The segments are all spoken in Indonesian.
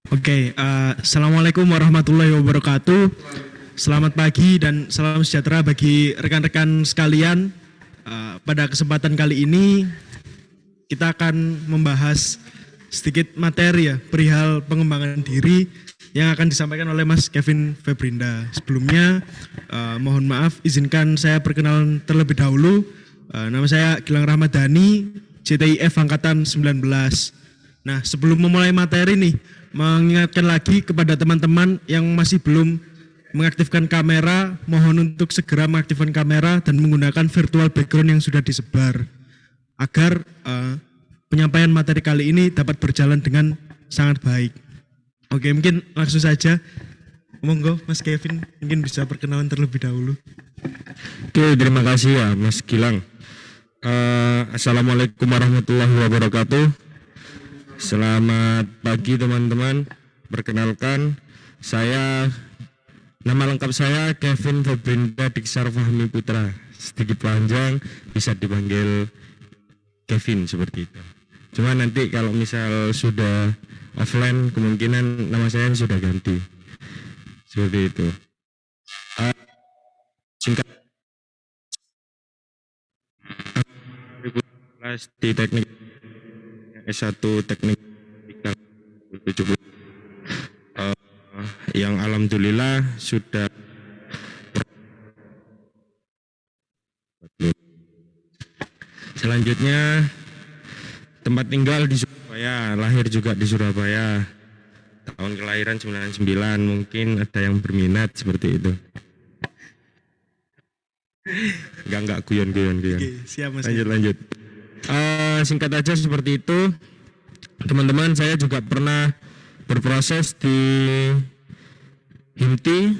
Assalamualaikum warahmatullahi wabarakatuh. Selamat pagi dan salam sejahtera bagi rekan-rekan sekalian. Pada kesempatan kali ini kita akan membahas sedikit materi ya, perihal pengembangan diri yang akan disampaikan oleh Mas Kevin Febrinda. Sebelumnya mohon maaf, izinkan saya perkenalan terlebih dahulu. Nama saya Gilang Ramadhani, JTIF Angkatan 19. Nah, sebelum memulai materi nih, mengingatkan lagi kepada teman-teman yang masih belum mengaktifkan kamera, mohon untuk segera mengaktifkan kamera dan menggunakan virtual background yang sudah disebar agar penyampaian materi kali ini dapat berjalan dengan sangat baik. Oke, mungkin langsung saja. Monggo Mas Kevin, mungkin bisa perkenalan terlebih dahulu. Oke, terima kasih ya Mas Gilang. Assalamualaikum warahmatullahi wabarakatuh. Selamat pagi teman-teman. Perkenalkan, nama lengkap saya Kevin Febrinda Diksar Fahmi Putra. Sedikit panjang, bisa dipanggil Kevin seperti itu. Cuma nanti kalau misal sudah offline, kemungkinan nama saya sudah ganti. Seperti itu. Singkat di teknik S1 teknik yang alhamdulillah sudah selanjutnya tempat tinggal di Surabaya, lahir juga di Surabaya, tahun kelahiran 99, mungkin ada yang berminat seperti itu. Enggak guyon. Oke, siap Mas. Lanjut. Singkat aja seperti itu, teman-teman. Saya juga pernah berproses di HIMTI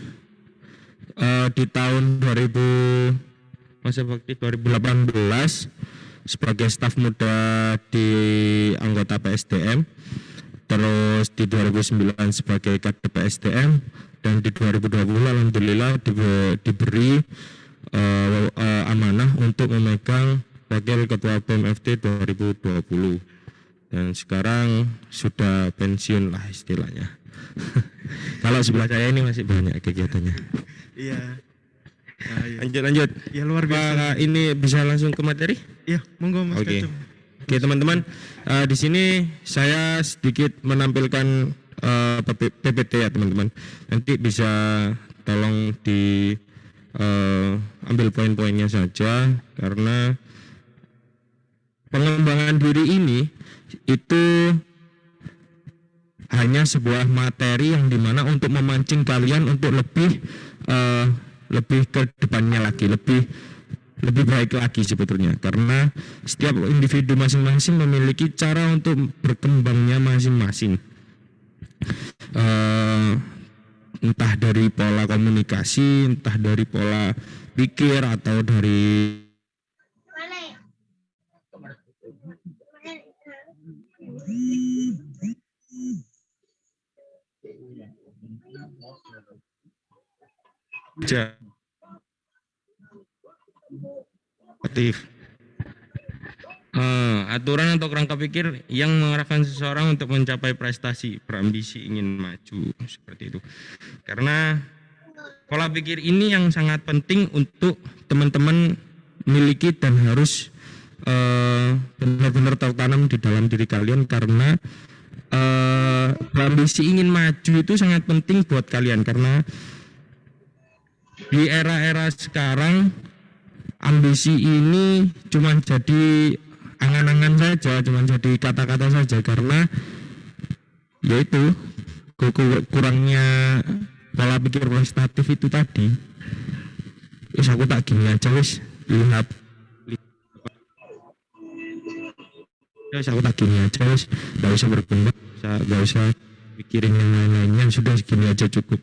di tahun 2018 sebagai staf muda di anggota PSDM, terus di 2009 sebagai kadep PSDM, dan di 2020 alhamdulillah diberi amanah untuk memegang Wakil Ketua BMFT 2020, dan sekarang sudah pensiun lah istilahnya. Kalau sebelah saya ini masih banyak kegiatannya. Iya. Lanjut. Ya, luar biasa. Ini bisa langsung ke materi? Iya, monggo Mas. Oke, teman-teman, di sini saya sedikit menampilkan PPT ya teman-teman. Nanti bisa tolong di ambil poin-poinnya saja, karena pengembangan diri ini itu hanya sebuah materi yang dimana untuk memancing kalian untuk lebih ke depannya lagi, lebih baik lagi sebetulnya, karena setiap individu masing-masing memiliki cara untuk berkembangnya masing-masing, entah dari pola komunikasi, entah dari pola pikir, atau dari aturan atau kerangka pikir yang mengarahkan seseorang untuk mencapai prestasi, berambisi ingin maju, seperti itu. Karena pola pikir ini yang sangat penting untuk teman-teman miliki dan harus benar-benar tertanam di dalam diri kalian, karena berambisi ingin maju itu sangat penting buat kalian, karena di era-era sekarang ambisi ini cuma jadi angan-angan saja, cuma jadi kata-kata saja, karena yaitu kurangnya pola pikir prestatif itu tadi. Aku tak gini aja wis, lihat aku tak gini aja wis, gak usah berkembang, gak usah pikirin yang lain-lainnya, sudah segini aja cukup.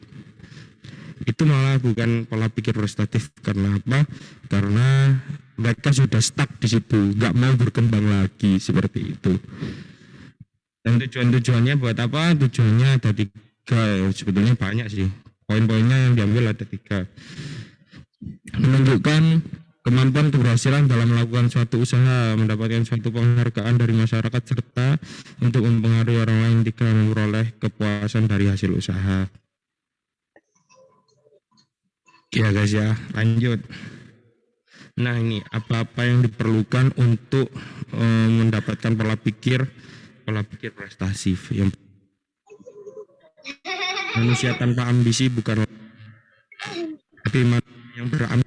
Itu malah bukan pola pikir prestatif. Karena apa? Karena mereka sudah stuck di situ, nggak mau berkembang lagi, seperti itu. Dan tujuannya buat apa? Tujuannya ada 3, sebetulnya banyak sih. Poin-poinnya yang diambil ada 3. Menunjukkan kemampuan keberhasilan dalam melakukan suatu usaha, mendapatkan suatu penghargaan dari masyarakat, serta untuk mempengaruhi orang lain ketika memperoleh kepuasan dari hasil usaha. Ya guys ya, lanjut. Nah ini apa-apa yang diperlukan untuk mendapatkan pola pikir prestasi. Yang manusia tanpa ambisi bukan, tapi yang berambisi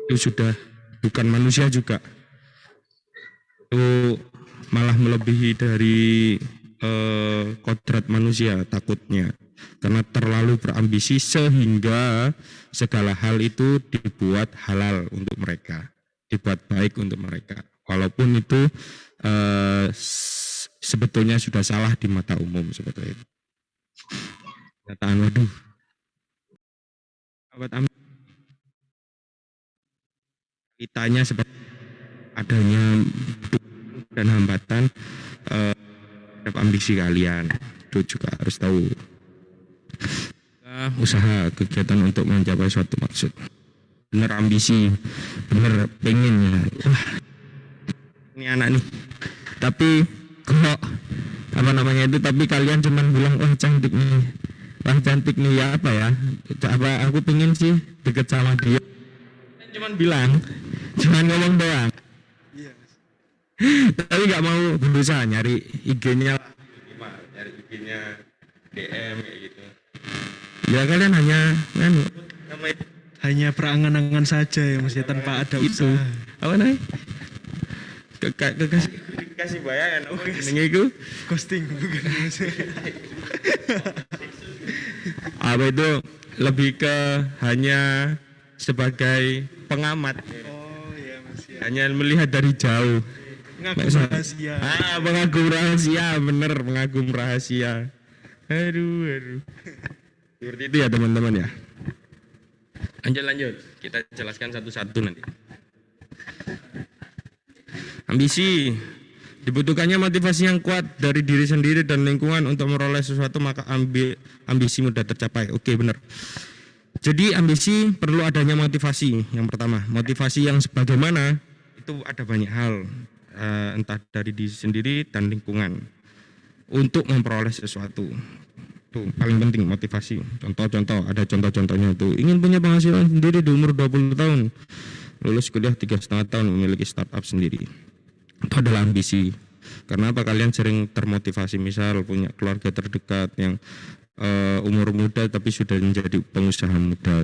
itu sudah bukan manusia juga. Itu malah melebihi dari kodrat manusia takutnya, karena terlalu berambisi sehingga segala hal itu dibuat halal untuk mereka, dibuat baik untuk mereka, walaupun itu sebetulnya sudah salah di mata umum seperti itu. Kenyataan, waduh, kitanya seperti adanya dan hambatan terhadap ambisi kalian, itu juga harus tahu. Usaha kegiatan untuk mencapai suatu maksud, bener ambisi, bener pengen ya, wah ini anak nih, tapi kok apa namanya itu, tapi kalian cuman bilang wah cantik nih ya, apa ya, apa aku pengen sih deket sama dia, cuman bilang, cuman ngomong doang, tapi nggak mau berusaha nyari IG-nya, nyari IG-nya, DM kayak gitu. Ya kalian hanya berangan-angan saja ya Mas ya, tanpa ada itu usaha. apa namanya, kasih bayangan apa jenenge iku, Ghosting bukan Mas. apa itu, lebih ke hanya sebagai pengamat. Oh iya Mas ya. Hanya melihat dari jauh. Ngaku rahasia. Pengagum rahasia, bener, pengagum rahasia. Aduh. Seperti itu ya teman-teman ya. Lanjut. Kita jelaskan satu-satu nanti. Ambisi. Dibutuhkannya motivasi yang kuat dari diri sendiri dan lingkungan untuk meroleh sesuatu, maka ambisi mudah tercapai. Oke, benar. Jadi ambisi perlu adanya motivasi. Yang pertama, motivasi yang sebagaimana itu ada banyak hal, entah dari diri sendiri dan lingkungan untuk memperoleh sesuatu. Itu paling penting, motivasi. Contoh-contoh, ada contoh-contohnya itu. Ingin punya penghasilan sendiri di umur 20 tahun. Lulus kuliah 3,5 tahun, memiliki startup sendiri. Itu adalah ambisi. Karena apa? Kalian sering termotivasi, misal punya keluarga terdekat yang umur muda tapi sudah menjadi pengusaha muda.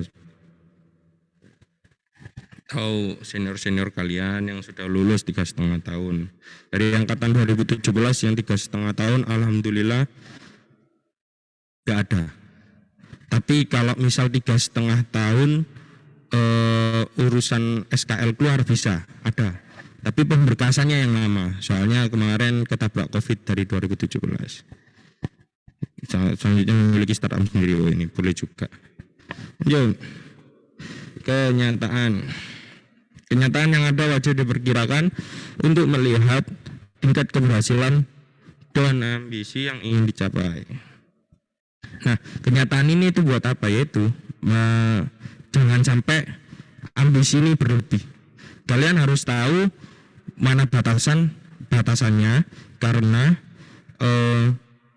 Atau senior-senior kalian yang sudah lulus 3,5 tahun. Dari angkatan 2017 yang 3,5 tahun, alhamdulillah gak ada. Tapi kalau misal 3,5 tahun urusan SKL keluar bisa, ada. Tapi pemberkasannya yang lama. Soalnya kemarin ketabrak COVID dari 2017. Selanjutnya memiliki startup sendiri. Oh, ini boleh juga. Lanjut. Kenyataan yang ada wajib diperkirakan untuk melihat tingkat keberhasilan dan ambisi yang ingin dicapai. Nah, kenyataan ini itu buat apa? Yaitu jangan sampai ambisi ini berlebih. Kalian harus tahu mana batasannya, karena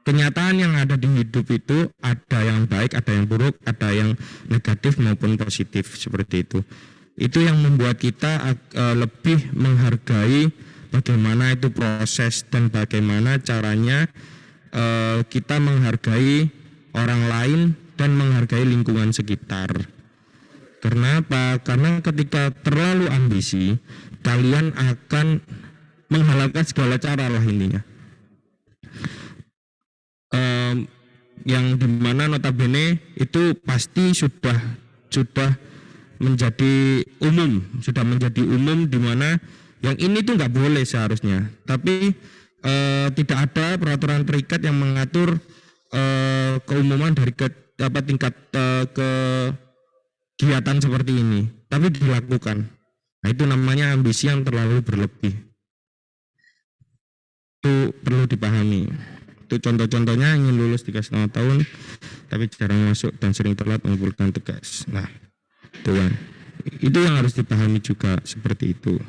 kenyataan yang ada di hidup itu ada yang baik, ada yang buruk, ada yang negatif maupun positif, seperti itu. Itu yang membuat kita lebih menghargai bagaimana itu proses dan bagaimana caranya kita menghargai orang lain dan menghargai lingkungan sekitar. Karena apa? Karena ketika terlalu ambisi, kalian akan menghalalkan segala cara lah intinya. Yang dimana notabene itu pasti sudah menjadi umum, dimana yang ini tuh nggak boleh seharusnya. Tapi tidak ada peraturan terikat yang mengatur keumuman dari tingkat kegiatan seperti ini, tapi dilakukan. Nah, itu namanya ambisi yang terlalu berlebih. Itu perlu dipahami. Itu contoh-contohnya, ingin lulus 3,5 tahun tapi jarang masuk dan sering telat mengumpulkan tugas. Nah, itu kan. Itu yang harus dipahami juga seperti itu.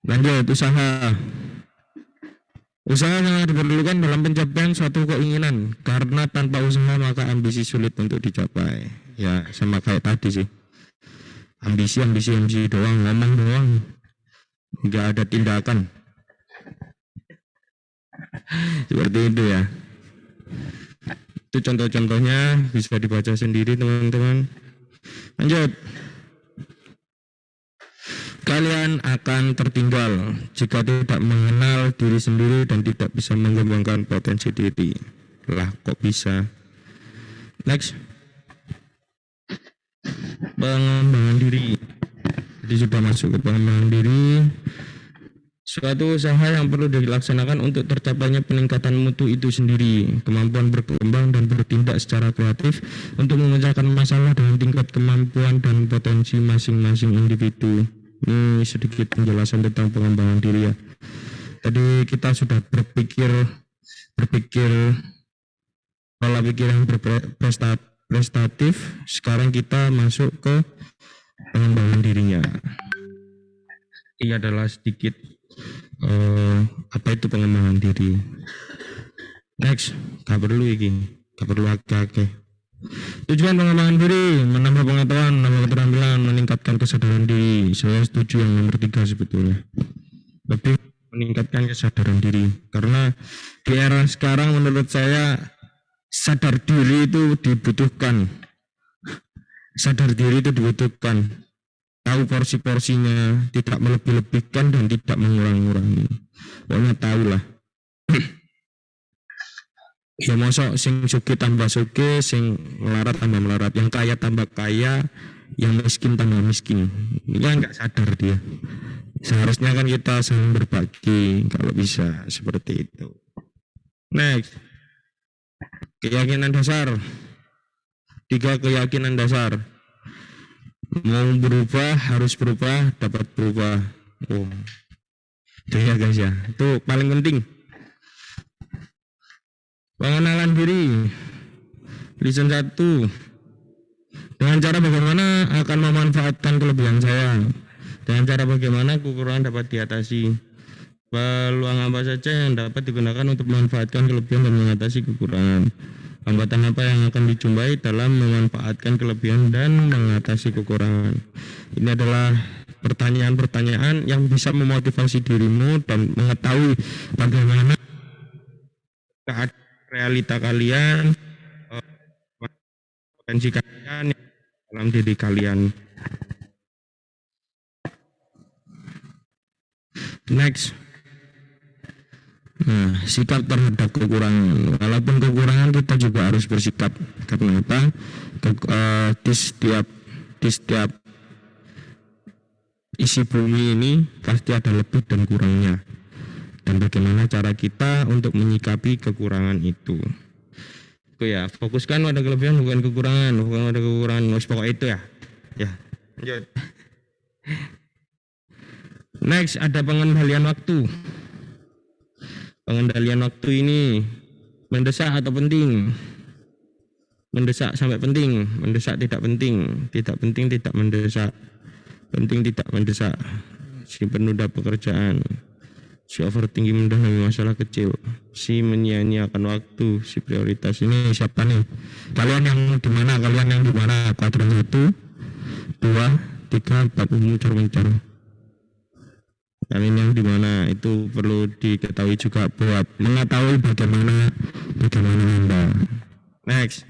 Lanjut, usaha. Usaha sangat diperlukan dalam pencapaian suatu keinginan, karena tanpa usaha maka ambisi sulit untuk dicapai. Ya, sama kayak tadi sih. Ambisi doang, ngomong doang. Nggak ada tindakan. Seperti itu ya. Itu contoh-contohnya, bisa dibaca sendiri teman-teman. Lanjut. Kalian akan tertinggal jika tidak mengenal diri sendiri dan tidak bisa mengembangkan potensi diri. Lah, kok bisa? Next. Pengembangan diri. Jadi sudah masuk ke pengembangan diri. Suatu usaha yang perlu dilaksanakan untuk tercapainya peningkatan mutu itu sendiri, kemampuan berkembang dan bertindak secara kreatif untuk memecahkan masalah dengan tingkat kemampuan dan potensi masing-masing individu. Ini sedikit penjelasan tentang pengembangan diri ya. Tadi kita sudah berpikir pola pikir yang prestatif. Sekarang kita masuk ke pengembangan dirinya. Ini adalah sedikit apa itu pengembangan diri. Next, gak perlu agak-agak. Tujuan pengembangan diri, menambah pengetahuan, menambah keterampilan, meningkatkan kesadaran diri. Saya setuju yang nomor 3 sebetulnya. Lebih meningkatkan kesadaran diri. Karena di era sekarang menurut saya sadar diri itu dibutuhkan. Tahu porsi-porsinya, tidak melebih-lebihkan dan tidak mengurangi. Pokoknya tahu lah. Ya mosok sing sugih tambah sugih, sing melarat tambah melarat, yang kaya tambah kaya, yang miskin tambah miskin. Ya nggak sadar dia. Seharusnya kan kita saling berbagi kalau bisa seperti itu. Next, keyakinan dasar. 3 keyakinan dasar. Mau berubah, harus berubah, dapat berubah. Oh, itu ya guys ya. Itu paling penting. Pengenalan diri. Listen 1. Dengan cara bagaimana akan memanfaatkan kelebihan saya. Dengan cara bagaimana kekurangan dapat diatasi. Peluang apa saja yang dapat digunakan untuk memanfaatkan kelebihan dan mengatasi kekurangan. Hambatan apa yang akan dijumpai dalam memanfaatkan kelebihan dan mengatasi kekurangan. Ini adalah pertanyaan-pertanyaan yang bisa memotivasi dirimu dan mengetahui bagaimana realita kalian, potensi kalian dalam diri kalian. Next. Nah, sikap terhadap kekurangan. Walaupun kekurangan kita juga harus bersikap. Karena apa? Di setiap isi bumi ini pasti ada lebih dan kurangnya. Dan bagaimana cara kita untuk menyikapi kekurangan itu. Oke ya, fokuskan pada kelebihan bukan kekurangan, pokoknya itu ya. Ya, lanjut. Next, ada pengendalian waktu. Pengendalian waktu ini mendesak atau penting? Mendesak sampai penting, mendesak tidak penting, tidak penting tidak mendesak, penting tidak mendesak. Si penunda pekerjaan, si overthinking mendahului masalah kecil, si menyia-nyiakan waktu, si prioritas. Ini siapa nih? Kalian yang di mana? Kuadran 1, 2, 3, 4 mencar. Kalian yang di mana? Itu perlu diketahui juga buat mengetahui bagaimana Anda. Next.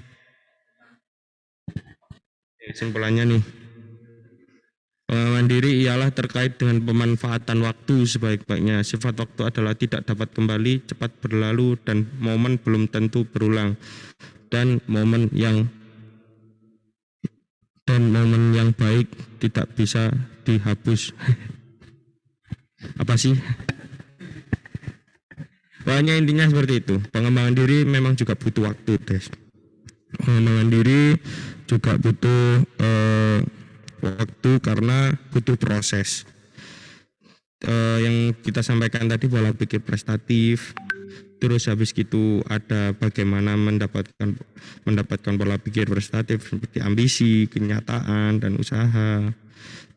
Kesimpulannya nih. Pengembangan diri ialah terkait dengan pemanfaatan waktu sebaik-baiknya. Sifat waktu adalah tidak dapat kembali, cepat berlalu, dan momen belum tentu berulang. Dan momen yang baik tidak bisa dihapus. Apa sih? Pokoknya intinya seperti itu. Pengembangan diri memang juga butuh waktu, guys. Pengembangan diri juga butuh waktu karena butuh proses. Yang kita sampaikan tadi pola pikir prestatif, Terus habis gitu ada bagaimana mendapatkan pola pikir prestatif seperti ambisi, kenyataan, dan usaha.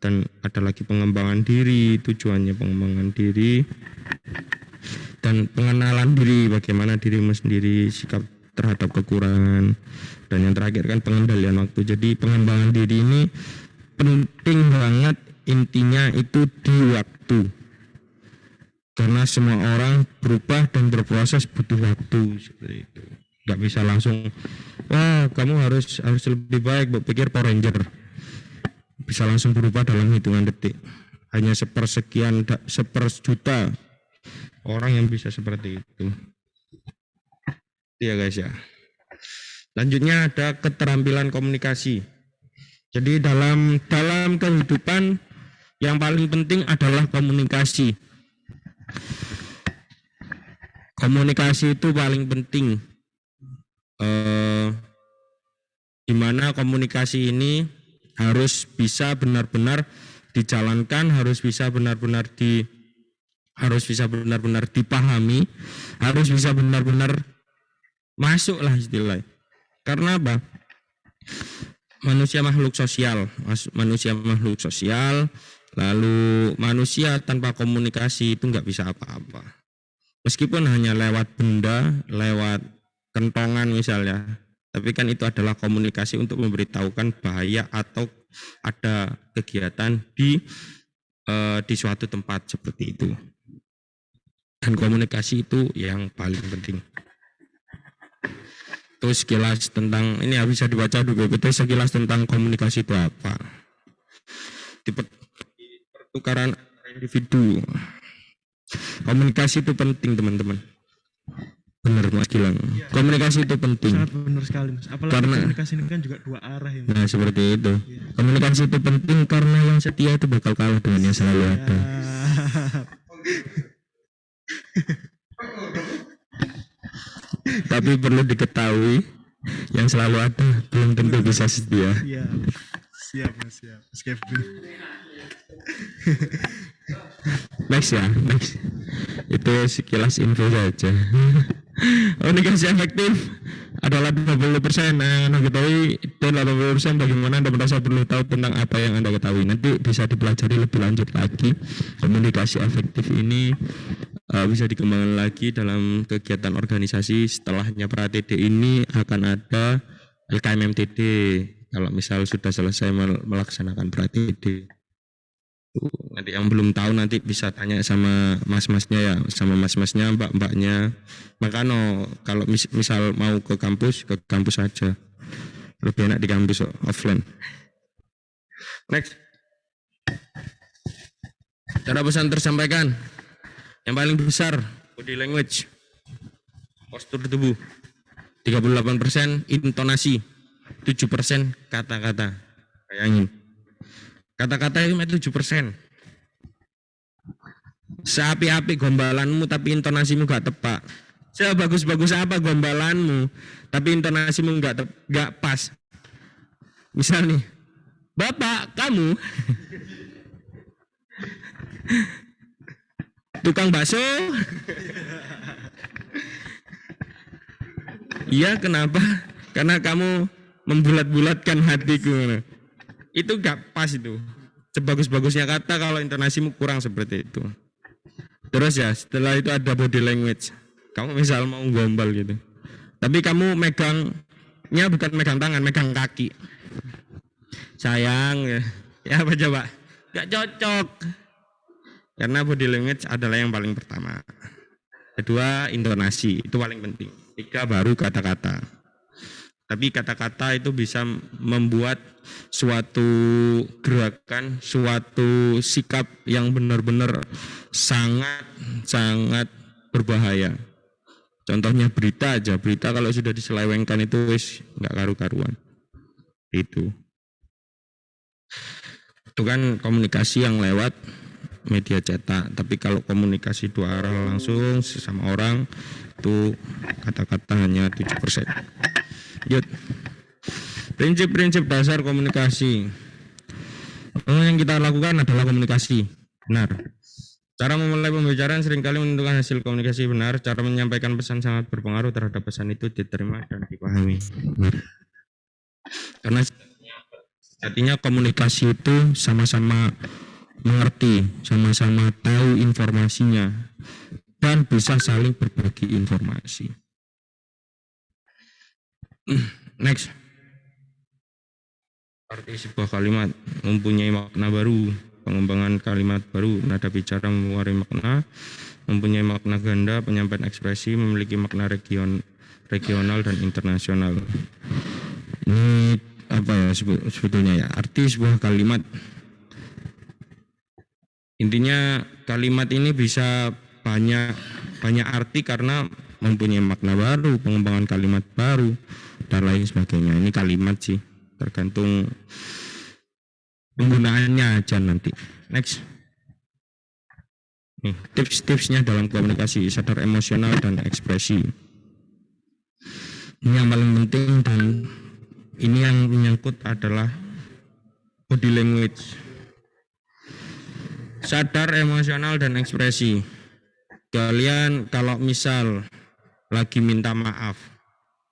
Dan ada lagi pengembangan diri, tujuannya pengembangan diri dan pengenalan diri, bagaimana dirimu sendiri, sikap terhadap kekurangan, dan yang terakhir kan pengendalian waktu. Jadi pengembangan diri ini penting banget, intinya itu di waktu. Karena semua orang berubah dan berproses butuh waktu seperti itu. Gak bisa langsung, wah kamu harus lebih baik berpikir Power Ranger. Bisa langsung berubah dalam hitungan detik. Hanya seperjuta orang yang bisa seperti itu. Iya guys ya. Lanjutnya ada keterampilan komunikasi. Jadi dalam kehidupan yang paling penting adalah komunikasi. Komunikasi itu paling penting. Dimana komunikasi ini harus bisa benar-benar dijalankan, harus bisa benar-benar dipahami, harus bisa benar-benar masuk lah istilahnya. Karena apa? Manusia makhluk sosial, lalu manusia tanpa komunikasi itu nggak bisa apa-apa. Meskipun hanya lewat benda, lewat kentongan misalnya, tapi kan itu adalah komunikasi untuk memberitahukan bahaya atau ada kegiatan di suatu tempat seperti itu. Dan komunikasi itu yang paling penting. Terus sekilas tentang, ini bisa dibaca di BPT, sekilas tentang komunikasi itu apa. Di pertukaran individu. Komunikasi itu penting teman-teman. Benar Mas Gilang. Ya, komunikasi itu penting. Sangat benar sekali Mas. Apalagi karena komunikasi ini kan juga dua arah ya Mas. Nah seperti itu. Ya. Komunikasi itu penting karena yang setia itu bakal kalah dengan yang selalu ada. Tapi perlu diketahui yang selalu ada belum tentu bisa setia. Iya. Siap Mas, siap. Mas Kevin. Next ya, next. Itu sekilas info saja. Komunikasi efektif adalah 20% yang Anda ketahui dan 80% bagaimana Anda merasa perlu tahu tentang apa yang Anda ketahui. Nanti bisa dipelajari lebih lanjut lagi. Komunikasi efektif ini bisa dikembangkan lagi dalam kegiatan organisasi. Setelahnya pra-TD ini akan ada LKMMTD. Kalau misal sudah selesai melaksanakan pra-TD. Nanti yang belum tahu nanti bisa tanya sama mas-masnya ya, sama mas-masnya, mbak-mbaknya. Makanya kalau misal mau ke kampus aja. Lebih enak di kampus offline. Next. Cara pesan tersampaikan. Yang paling besar body language. Postur tubuh. 38% intonasi. 7% kata-kata. Bayangin. Kata-kata itu 7%. Seapi-api gombalanmu tapi intonasimu gak tepat. Sebagus-bagus apa gombalanmu tapi intonasimu gak pas. Misal nih, Bapak kamu tukang bakso. Iya kenapa? Karena kamu membulat-bulatkan hatiku. Itu gak pas itu. Sebagus-bagusnya kata kalau intonasimu kurang seperti itu. Terus ya setelah itu ada body language. Kamu misal mau gombal gitu. Tapi kamu megangnya bukan megang tangan, megang kaki. Sayang ya apa coba? Gak cocok. Karena body language adalah yang paling pertama. Kedua intonasi, itu paling penting. 3 baru kata-kata. Tapi kata-kata itu bisa membuat suatu gerakan, suatu sikap yang benar-benar sangat berbahaya. Contohnya berita aja, berita kalau sudah diselewengkan itu wis nggak karu-karuan. Itu kan komunikasi yang lewat media cetak. Tapi kalau komunikasi 2 arah langsung sesama orang itu kata-kata hanya 7%. Prinsip-prinsip dasar komunikasi. Yang kita lakukan adalah komunikasi. Benar. Cara memulai pembicaraan seringkali menentukan hasil komunikasi benar. Cara menyampaikan pesan sangat berpengaruh terhadap pesan itu diterima dan dipahami. Karena sejatinya komunikasi itu sama-sama mengerti, sama-sama tahu informasinya, dan bisa saling berbagi informasi. Next. Arti sebuah kalimat mempunyai makna baru. Pengembangan kalimat baru, nada bicara mewarnai makna, mempunyai makna ganda, penyampaian ekspresi, memiliki makna regional dan internasional. Ini apa ya sebetulnya ya? Arti sebuah kalimat. Intinya kalimat ini bisa banyak arti karena mempunyai makna baru, pengembangan kalimat baru dan lain sebagainya. Ini kalimat sih, tergantung penggunaannya aja nanti. Next. Nih, tips-tipsnya dalam komunikasi, sadar emosional dan ekspresi. Ini yang paling penting dan ini yang menyangkut adalah body language. Sadar emosional dan ekspresi. Kalian kalau misal lagi minta maaf,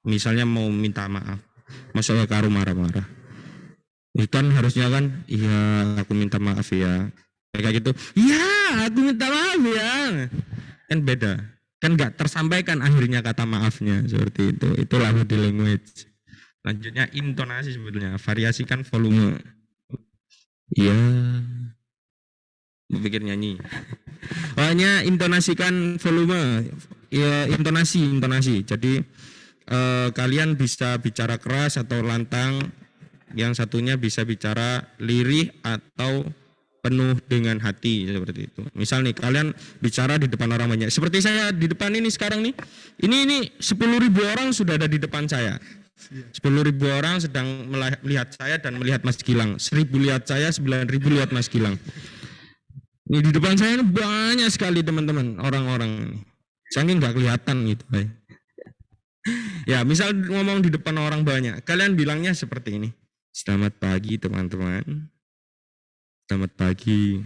misalnya mau minta maaf, masalah karo marah-marah, itu kan harusnya kan, iya aku minta maaf ya, kayak gitu, iya aku minta maaf ya, kan beda, kan nggak tersampaikan akhirnya kata maafnya, seperti itu. Itulah body language. Lanjutnya intonasi, sebetulnya variasikan volume. Iya, berpikir nyanyi. Pokoknya intonasikan volume, ya intonasi. Jadi kalian bisa bicara keras atau lantang. Yang satunya bisa bicara lirih atau penuh dengan hati, seperti itu. Misal nih kalian bicara di depan orang banyak, seperti saya di depan ini sekarang nih. Ini 10.000 orang sudah ada di depan saya. 10.000 orang sedang melihat saya dan melihat Mas Gilang. 1.000 lihat saya, 9.000 lihat Mas Gilang. Ini di depan saya ini banyak sekali teman-teman orang-orang ini. Saking nggak kelihatan gitu. Ya misal ngomong di depan orang banyak, kalian bilangnya seperti ini. Selamat pagi teman-teman. Selamat pagi.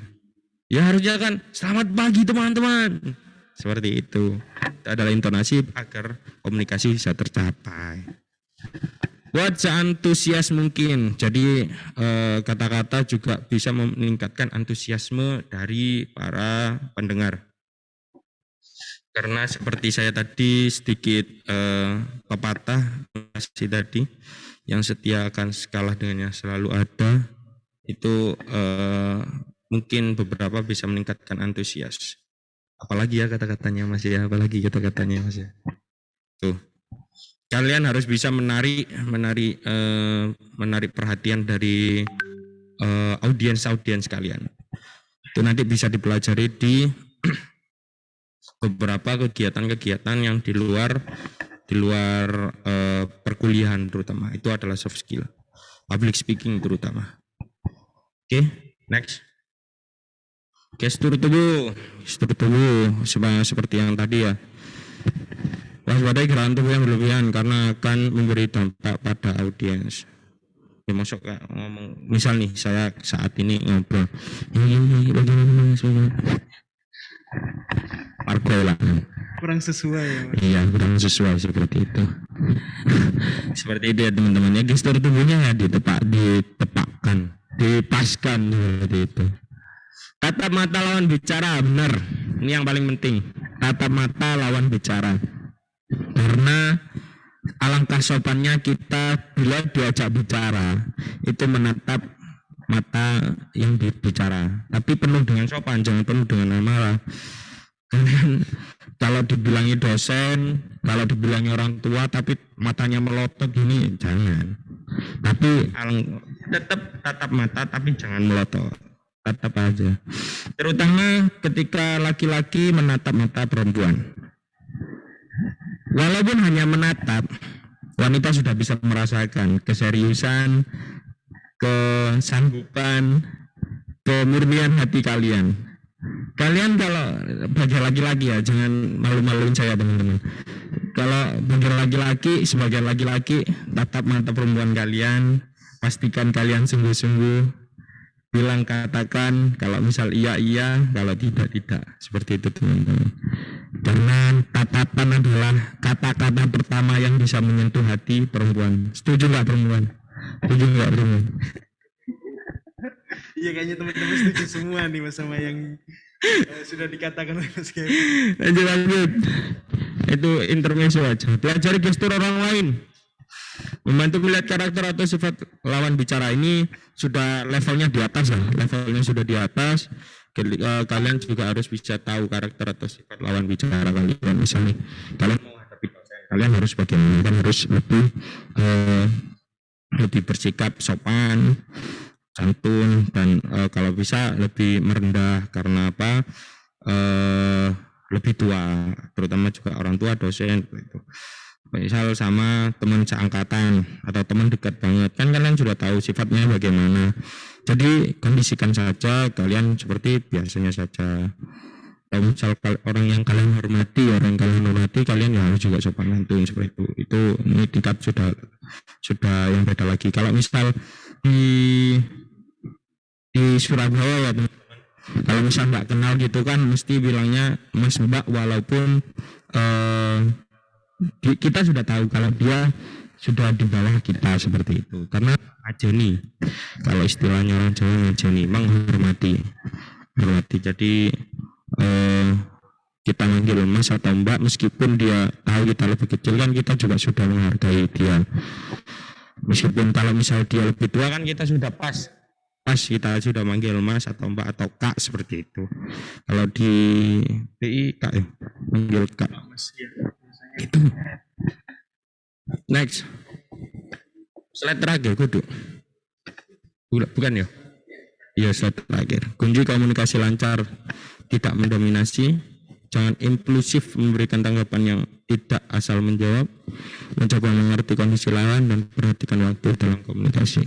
Ya harusnya kan selamat pagi teman-teman. Seperti itu. Itu adalah intonasi agar komunikasi bisa tercapai. Buat seantusias mungkin. Jadi kata-kata juga bisa meningkatkan antusiasme dari para pendengar. Karena seperti saya tadi sedikit pepatah tadi, yang setia akan kalah dengan yang selalu ada, itu mungkin beberapa bisa meningkatkan antusias. Apalagi ya kata-katanya Mas ya, apalagi kata-katanya Mas ya. Tuh. Kalian harus bisa menarik perhatian dari audiens kalian. Itu nanti bisa dipelajari di beberapa kegiatan-kegiatan yang di luar perkuliahan terutama. Itu adalah soft skill, public speaking terutama. Oke, next. Gestur tubuh seperti yang tadi ya. Waspadai gerakan tubuh yang berlebihan karena akan memberi dampak pada audiens. Ya, masuk ngomong, misal nih saya saat ini ngobrol, parkour lah. Kurang sesuai ya, Mas. Iya, kurang sesuai seperti itu. Seperti itu ya teman-teman. Ya, gestur tubuhnya ya ditepakkan, dipaskan seperti itu. Tatap mata lawan bicara, benar. Ini yang paling penting. Tatap mata lawan bicara. Karena alangkah sopannya kita bila diajak bicara itu menatap mata yang berbicara, tapi penuh dengan sopan, jangan penuh dengan amarah. Kalian kalau dibilangi dosen, kalau dibilangi orang tua tapi matanya melotot gini, jangan. Tapi tetap tatap mata tapi jangan melotot, tatap aja. Terutama ketika laki-laki menatap mata perempuan. Walaupun hanya menatap, wanita sudah bisa merasakan keseriusan, kesanggupan, kemurnian hati kalian. Kalian kalau bagi laki-laki ya, jangan malu-maluin saya teman-teman. Kalau bagi laki-laki, sebagai laki-laki, tatap mata perempuan kalian, pastikan kalian sungguh-sungguh bilang katakan, kalau misal iya iya, kalau tidak tidak. Seperti itu teman-teman. Karena tatapan adalah kata-kata pertama yang bisa menyentuh hati perempuan. Setuju nggak perempuan? Setuju nggak perempuan? Iya, kayaknya teman-teman setuju semua nih Mas sama yang sudah dikatakan oleh Mas Kevin. Lanjut. Itu intermezzo aja. Pelajari gestur orang lain. Membantu melihat karakter atau sifat lawan bicara ini sudah levelnya di atas lah. Levelnya sudah di atas. Kalian juga harus bisa tahu karakter atau sifat lawan bicara kalian. Misalnya kalian menghadapi dosen, kalian harus bagaimana? Kan harus lebih bersikap sopan, santun, dan kalau bisa lebih merendah. Karena apa? Lebih tua, terutama juga orang tua dosen gitu. Misal sama teman seangkatan atau teman dekat banget, kan kalian sudah tahu sifatnya bagaimana. Jadi kondisikan saja kalian seperti biasanya saja. Kalau misal orang yang kalian hormati, kalian ya harus juga sopan santun seperti itu. Itu ini tingkat sudah yang beda lagi. Kalau misal di Surabaya ya, kalau misal nggak kenal gitu kan mesti bilangnya Mas Mbak, walaupun kita sudah tahu kalau dia sudah di bawah kita seperti itu. Karena ajeni, kalau istilahnya orang Jawa ajeni, menghormati. Jadi kita manggil Mas atau Mbak meskipun dia tahu kita lebih kecil, kan kita juga sudah menghargai dia. Meskipun kalau misal dia lebih tua kan kita sudah pas kita sudah manggil Mas atau Mbak atau Kak seperti itu. Kalau di BI Kak ya, manggil Kak. Itu. Next. Slide terakhir kudu. Bukan ya? Iya, slide terakhir. Kunci komunikasi lancar, tidak mendominasi, jangan impulsif memberikan tanggapan yang tidak asal menjawab, mencoba mengerti kondisi lawan dan perhatikan waktu dalam komunikasi.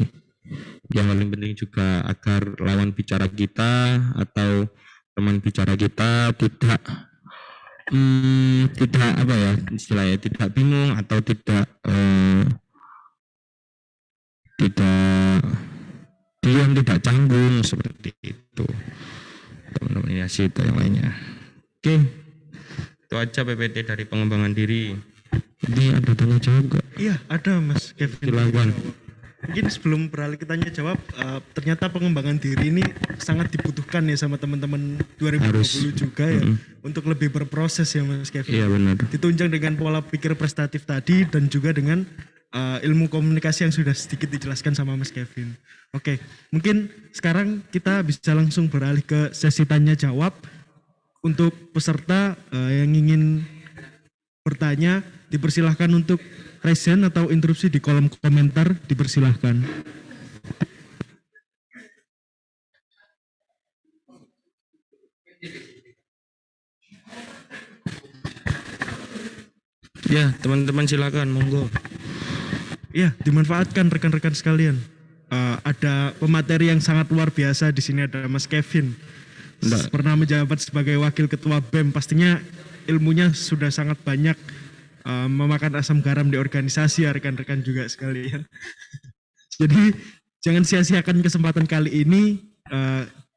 Yang paling penting juga agar lawan bicara kita atau teman bicara kita tidak apa ya istilahnya, tidak bingung atau tidak diam, tidak canggung seperti itu teman-teman. Ya sih itu yang lainnya. Oke, itu aja PPT dari pengembangan diri. Ini ada tanya jawab gak? Iya, ada Mas Kevin. Silakan. Mungkin sebelum beralih ke tanya jawab, ternyata pengembangan diri ini sangat dibutuhkan ya sama teman-teman 2020 juga ya, untuk lebih berproses ya Mas Kevin. Iya benar. Ditunjang dengan pola pikir prestatif tadi dan juga dengan ilmu komunikasi yang sudah sedikit dijelaskan sama Mas Kevin. Oke, mungkin sekarang kita bisa langsung beralih ke sesi tanya jawab. Untuk peserta yang ingin bertanya, dipersilahkan untuk raise hand atau interupsi di kolom komentar, dipersilahkan. Ya, teman-teman silakan, monggo. Ya, dimanfaatkan rekan-rekan sekalian. Ada pemateri yang sangat luar biasa di sini, ada Mas Kevin. Pernah menjabat sebagai wakil ketua BEM, pastinya ilmunya sudah sangat banyak. Memakan asam garam di organisasi ya rekan-rekan juga sekalian. Jadi jangan sia-siakan kesempatan kali ini.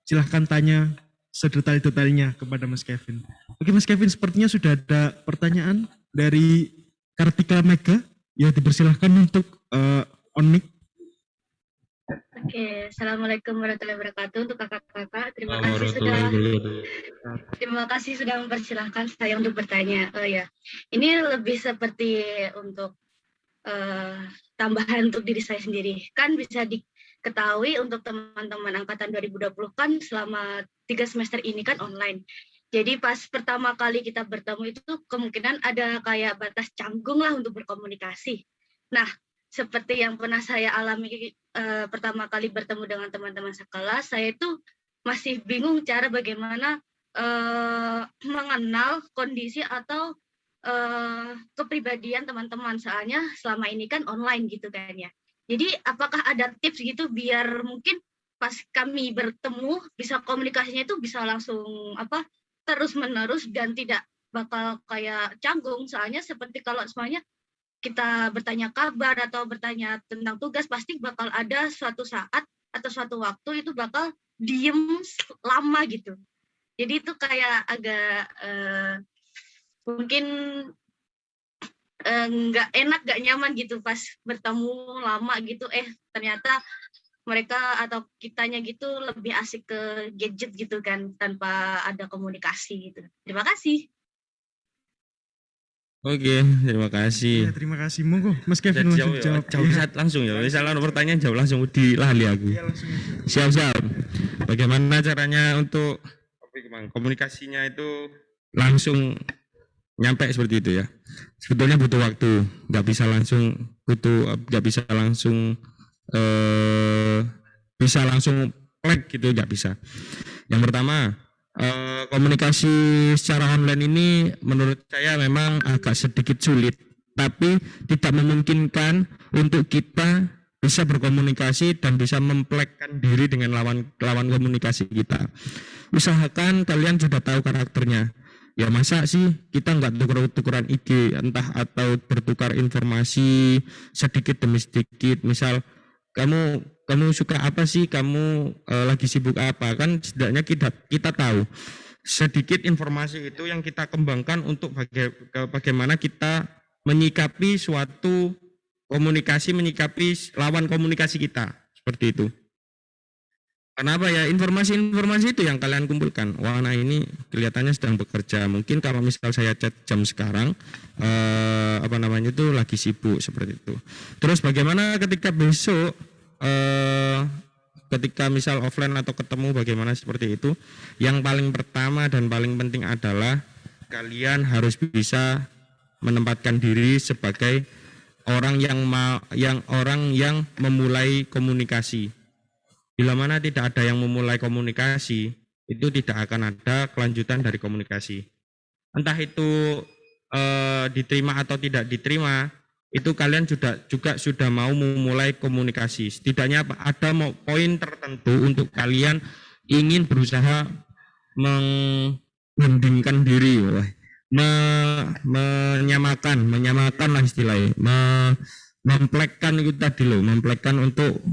Silahkan tanya sedetail-detailnya kepada Mas Kevin. Oke Mas Kevin, sepertinya sudah ada pertanyaan dari Kartika Mega. Ya, dipersilahkan untuk on mic. Oke, assalamualaikum warahmatullahi wabarakatuh untuk kakak-kakak. Terima kasih sudah mempersilahkan saya untuk bertanya. Ini lebih seperti untuk tambahan untuk diri saya sendiri. Kan bisa diketahui untuk teman-teman angkatan 2020 kan selama 3 semester ini kan online. Jadi pas pertama kali kita bertemu itu kemungkinan ada kayak batas canggung lah untuk berkomunikasi. Nah, seperti yang pernah saya alami pertama kali bertemu dengan teman-teman sekelas, saya itu masih bingung cara bagaimana mengenal kondisi atau kepribadian teman-teman, soalnya selama ini kan online gitu kan ya. Jadi apakah ada tips gitu biar mungkin pas kami bertemu bisa komunikasinya itu bisa langsung terus menerus dan tidak bakal kayak canggung, soalnya seperti kalau semuanya kita bertanya kabar atau bertanya tentang tugas pasti bakal ada suatu saat atau suatu waktu itu bakal diem lama gitu. Jadi itu kayak agak mungkin nggak enak, nggak nyaman gitu pas bertemu lama gitu. Ternyata mereka atau kitanya gitu lebih asik ke gadget gitu kan, tanpa ada komunikasi gitu. Terima kasih. Oke, terima kasih. Ya, terima kasih. Monggo Mas Kevin Jadi langsung jawab. jawab langsung ya. Misalnya ada pertanyaan jawab langsung dilali aku. Iya, langsung aja. Siap-siap. Bagaimana caranya untuk komunikasinya itu langsung nyampe seperti itu ya? Sebetulnya butuh waktu, nggak bisa langsung bisa langsung plek gitu, nggak bisa. Yang pertama, komunikasi secara online ini menurut saya memang agak sedikit sulit, tapi tidak memungkinkan untuk kita bisa berkomunikasi dan bisa memplekkan diri dengan lawan komunikasi kita. Usahakan kalian sudah tahu karakternya. Ya masa sih kita nggak tuker-tukeran IG atau bertukar informasi sedikit demi sedikit. Misal kamu suka apa sih, kamu lagi sibuk apa, kan setidaknya kita tahu sedikit informasi itu yang kita kembangkan untuk bagaimana kita menyikapi suatu komunikasi, menyikapi lawan komunikasi kita, seperti itu. Kenapa ya, informasi-informasi itu yang kalian kumpulkan. Wah, nah ini kelihatannya sedang bekerja. Mungkin kalau misal saya chat jam sekarang, itu lagi sibuk, seperti itu. Terus bagaimana ketika besok, ketika misal offline atau ketemu, bagaimana seperti itu? Yang paling pertama dan paling penting adalah kalian harus bisa menempatkan diri sebagai orang yang memulai komunikasi. Bila mana tidak ada yang memulai komunikasi, itu tidak akan ada kelanjutan dari komunikasi. Entah itu diterima atau tidak diterima, itu kalian juga sudah mau memulai komunikasi. Setidaknya ada poin tertentu untuk kalian ingin berusaha menghendingkan diri, menyamakan lah istilahnya, memplekkan itu tadi loh, memplekkan untuk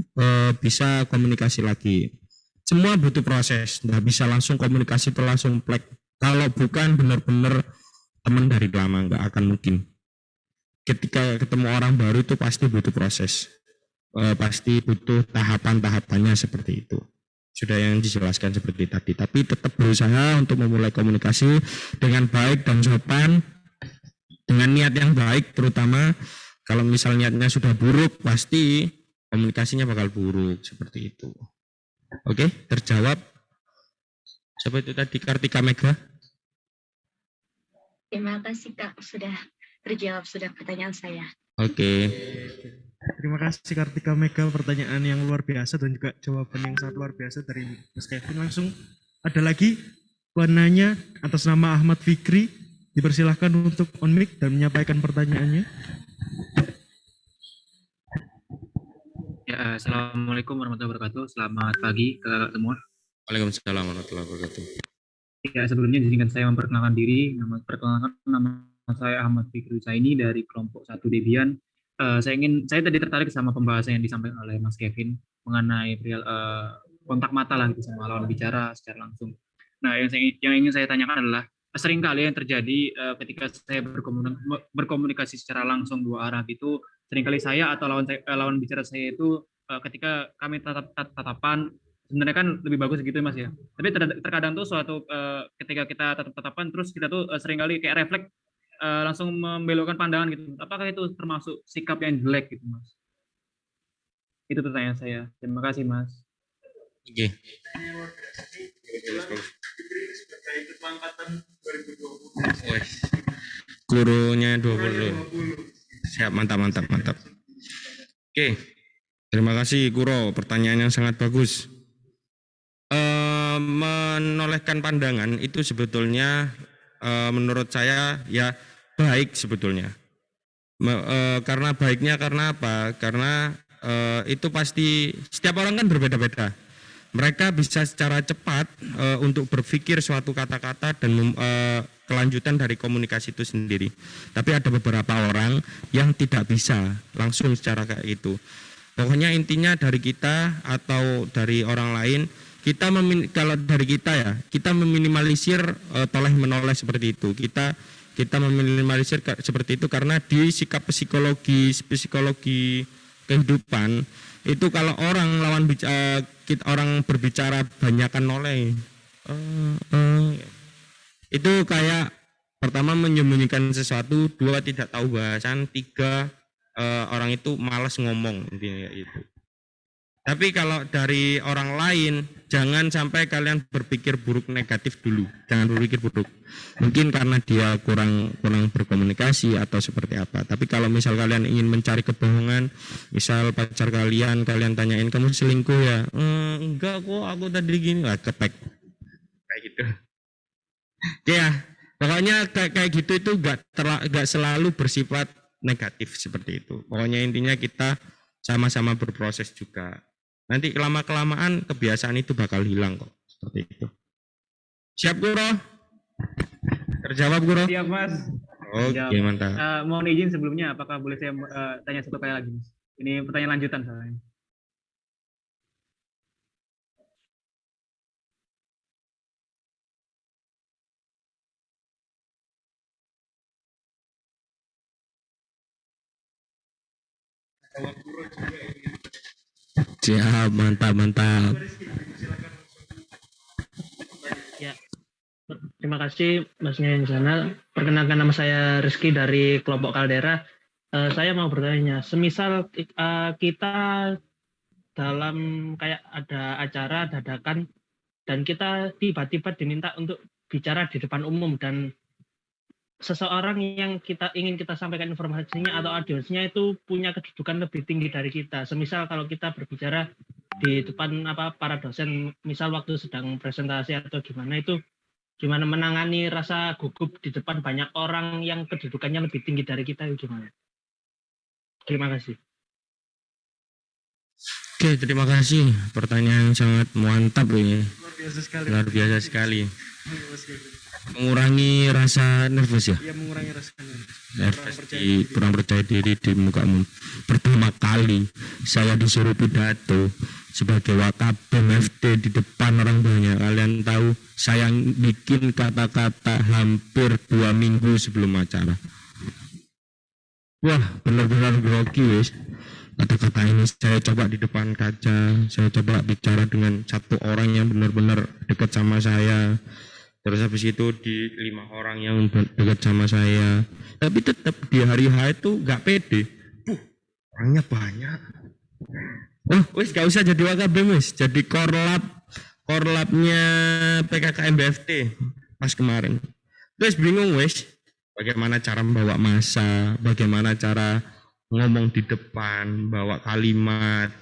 bisa komunikasi lagi. Semua butuh proses, nggak bisa langsung komunikasi itu langsung plek. Kalau bukan benar-benar teman dari lama, nggak akan mungkin. Ketika ketemu orang baru itu pasti butuh proses, pasti butuh tahapan-tahapannya seperti itu. Sudah yang dijelaskan seperti tadi, tapi tetap berusaha untuk memulai komunikasi dengan baik dan sopan, dengan niat yang baik terutama. Kalau misal niatnya sudah buruk, pasti komunikasinya bakal buruk, seperti itu. Oke, terjawab. Siapa itu tadi? Kartika Mega. Terima kasih Kak, sudah terjawab sudah pertanyaan saya. Oke. Terima kasih Kartika Mega, pertanyaan yang luar biasa dan juga jawaban yang sangat luar biasa dari Mas Kevin. Langsung ada lagi penanya atas nama Ahmad Fikri, dipersilahkan untuk on mic dan menyampaikan pertanyaannya. Ya, Assalamualaikum warahmatullahi wabarakatuh. Selamat pagi ke semua. Waalaikumsalam warahmatullahi wabarakatuh. Ya, sebelumnya izinkan saya memperkenalkan diri. Nama saya Ahmad Fikri Husaini dari kelompok 1 Debian. Saya tadi tertarik sama pembahasan yang disampaikan oleh Mas Kevin mengenai kontak mata lah gitu sama lawan bicara secara langsung. Nah, yang ingin saya tanyakan adalah seringkali yang terjadi ketika saya berkomunikasi secara langsung dua arah gitu, seringkali saya atau lawan bicara saya itu ketika kami tatapan, sebenarnya kan lebih bagus gitu Mas ya. Tapi terkadang tuh ketika kita tatapan terus kita tuh seringkali kayak refleks langsung membelokkan pandangan gitu. Apakah itu termasuk sikap yang jelek gitu Mas? Itu pertanyaan saya. Terima kasih Mas. Oke. Gurunya 20. Siap, mantap. Oke. Terima kasih Guru, pertanyaan yang sangat bagus. Menolehkan pandangan itu sebetulnya menurut saya ya baik sebetulnya. Karena baiknya karena apa? Karena itu pasti setiap orang kan berbeda-beda. Mereka bisa secara cepat untuk berpikir suatu kata-kata dan kelanjutan dari komunikasi itu sendiri. Tapi ada beberapa orang yang tidak bisa langsung secara kayak itu. Pokoknya intinya dari kita atau dari orang lain, kalau dari kita ya, kita meminimalisir toleh menoleh seperti itu. Kita meminimalisir seperti itu karena di sikap psikologi kehidupan itu kalau orang orang berbicara banyakan noleh, itu kayak pertama menyembunyikan sesuatu, dua tidak tahu bahasan, tiga orang itu malas ngomong, intinya itu. Tapi kalau dari orang lain, jangan sampai kalian berpikir buruk negatif dulu. Jangan berpikir buruk. Mungkin karena dia kurang berkomunikasi atau seperti apa. Tapi kalau misal kalian ingin mencari kebohongan, misal pacar kalian tanyain kamu selingkuh ya, enggak kok, aku tadi gini, lah kepek. Kayak gitu. Ya, pokoknya kayak gitu itu enggak selalu bersifat negatif seperti itu. Pokoknya intinya kita sama-sama berproses juga. Nanti lama-kelamaan kebiasaan itu bakal hilang kok. Seperti itu. Siap Guru? Terjawab Guru? Siap Mas. Oke, mantap. Mohon izin sebelumnya, apakah boleh saya tanya satu kali lagi Mas? Ini pertanyaan lanjutan soalnya. Siap, mantap. Ya, terima kasih Mas Nyanjana. Perkenalkan, nama saya Rizky dari kelompok Kaldera. Saya mau bertanya, semisal kita dalam kayak ada acara dadakan dan kita tiba-tiba diminta untuk bicara di depan umum dan seseorang yang ingin kita sampaikan informasinya atau audiensnya itu punya kedudukan lebih tinggi dari kita. Semisal kalau kita berbicara di depan para dosen, misal waktu sedang presentasi atau gimana menangani rasa gugup di depan banyak orang yang kedudukannya lebih tinggi dari kita itu gimana? Terima kasih. Oke, terima kasih. Pertanyaan yang sangat mantap ini. Luar biasa sekali. Mengurangi rasa nervous ya? Iya, mengurangi rasa Nervous kurang percaya diri di muka umum. Pertama kali saya disuruh pidato sebagai Wakabem FT di depan orang banyak. Kalian tahu saya bikin kata-kata hampir 2 minggu sebelum acara. Wah, benar-benar grogi wis. Kata-kata ini saya coba di depan kaca, saya coba bicara dengan satu orang yang benar-benar dekat sama saya. Terus habis itu di 5 orang yang dekat sama saya. Tapi tetap di hari H itu nggak pede. Orangnya banyak. Oh, wis gak usah jadi Wakabem wis, jadi korlapnya PKKM BFT pas kemarin. Terus bingung wis, bagaimana cara membawa massa, bagaimana cara ngomong di depan, bawa kalimat,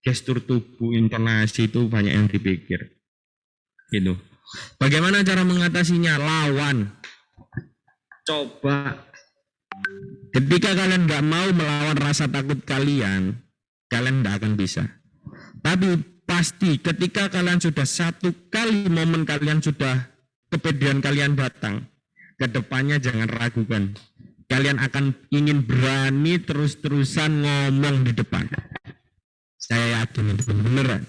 gestur tubuh, intonasi itu banyak yang dipikir. Gitu. Bagaimana cara mengatasinya? Lawan. Coba. Ketika kalian nggak mau melawan rasa takut kalian nggak akan bisa. Tapi pasti ketika kalian sudah satu kali momen kalian sudah kepedean kalian datang, kedepannya jangan ragukan. Kalian akan ingin berani terus-terusan ngomong di depan. Saya yakin itu beneran.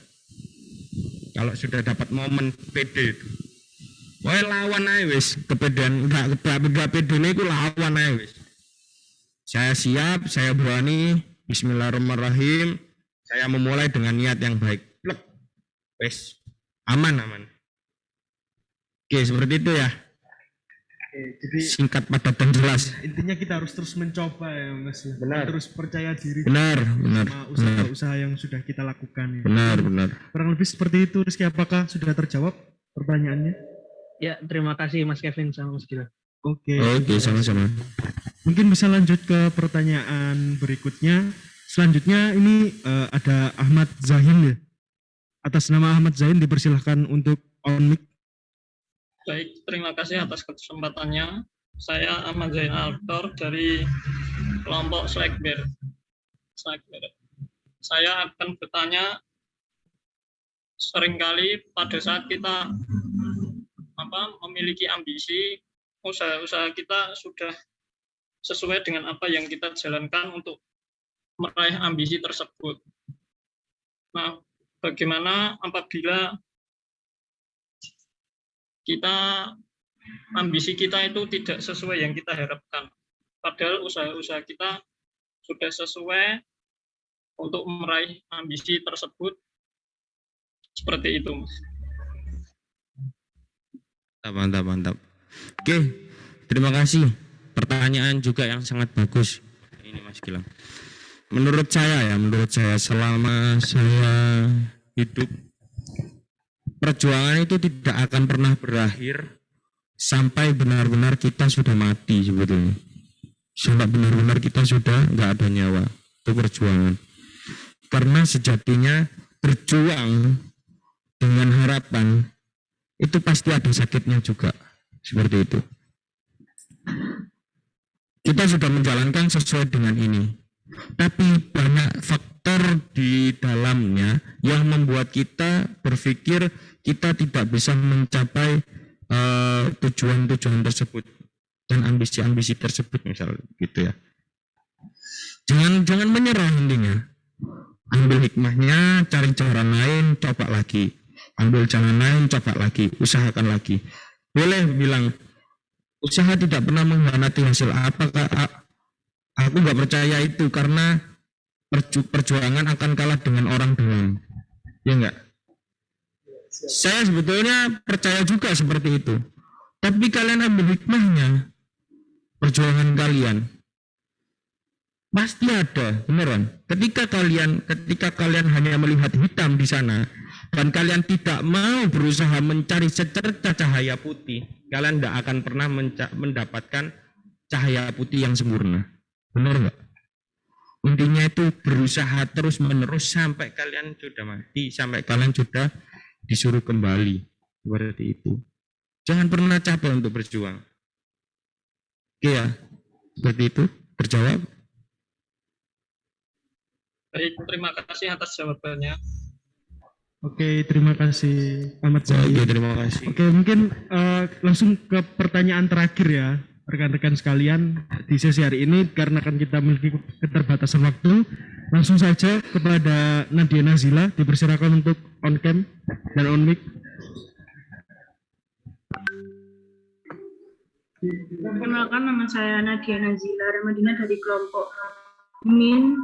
Kalau sudah dapat momen pede itu, wah lawan aja wis, kepedean nggak pede itu lawan aja wis. Saya siap, saya berani. Bismillahirrahmanirrahim. Saya memulai dengan niat yang baik. Plek. Wis, aman. Oke, seperti itu ya. Jadi singkat, padat dan jelas. intinya kita harus terus mencoba ya Mas. Benar. Terus percaya diri. Benar. Sama usaha-usaha yang sudah kita lakukan ya. Benar. Kurang lebih seperti itu. Rizky, apakah sudah terjawab pertanyaannya? Ya, terima kasih Mas Kevin sama Mas Gila. Oke, sama-sama. Mungkin bisa lanjut ke pertanyaan berikutnya. Selanjutnya ini ada Ahmad Zahin ya. Atas nama Ahmad Zahin dipersilahkan untuk on mic. Baik, terima kasih atas kesempatannya. Saya Ahmad Zain Altor dari kelompok Slackbear. Saya akan bertanya, seringkali pada saat kita memiliki ambisi, usaha-usaha kita sudah sesuai dengan apa yang kita jalankan untuk meraih ambisi tersebut. Nah, bagaimana apabila ambisi kita itu tidak sesuai yang kita harapkan, padahal usaha-usaha kita sudah sesuai untuk meraih ambisi tersebut, seperti itu, Mas. Mantap. Oke, terima kasih. Pertanyaan juga yang sangat bagus. Ini Mas Gilang. Menurut saya selama saya hidup, perjuangan itu tidak akan pernah berakhir sampai benar-benar kita sudah mati sebetulnya. Sampai benar-benar kita sudah nggak ada nyawa. Itu perjuangan. Karena sejatinya berjuang dengan harapan itu pasti ada sakitnya juga. Seperti itu. Kita sudah menjalankan sesuai dengan ini. Tapi banyak faktor di dalamnya yang membuat kita berpikir kita tidak bisa mencapai tujuan-tujuan tersebut dan ambisi-ambisi tersebut, misal gitu ya. Jangan menyerah intinya. Ambil hikmahnya, cari cara lain, coba lagi. Ambil jalan lain, coba lagi, usahakan lagi. Boleh bilang usaha tidak pernah mengkhianati hasil. Apakah aku nggak percaya itu, karena perjuangan akan kalah dengan orang doang, ya enggak? Saya sebetulnya percaya juga seperti itu. Tapi kalian ambil hikmahnya, perjuangan kalian pasti ada, beneran. Ketika kalian hanya melihat hitam di sana dan kalian tidak mau berusaha mencari secerca cahaya putih, kalian tidak akan pernah mendapatkan cahaya putih yang sempurna. Benar nggak? Intinya itu berusaha terus menerus sampai kalian sudah mati, sampai kalian sudah disuruh kembali. Seperti itu. Jangan pernah capek untuk berjuang. Oke ya, seperti itu. Terjawab? Baik, terima kasih atas jawabannya. Oke, terima kasih Ahmad Oke, Zahid. terima kasih. Oke, mungkin langsung ke pertanyaan terakhir ya, rekan-rekan sekalian di sesi hari ini, karena kan kita memiliki keterbatasan waktu. Langsung saja kepada Nadia Nazila, dipersilakan untuk on cam dan on mic. Perkenalkan, nama saya Nadia Nazila Ramadina dari kelompok Min.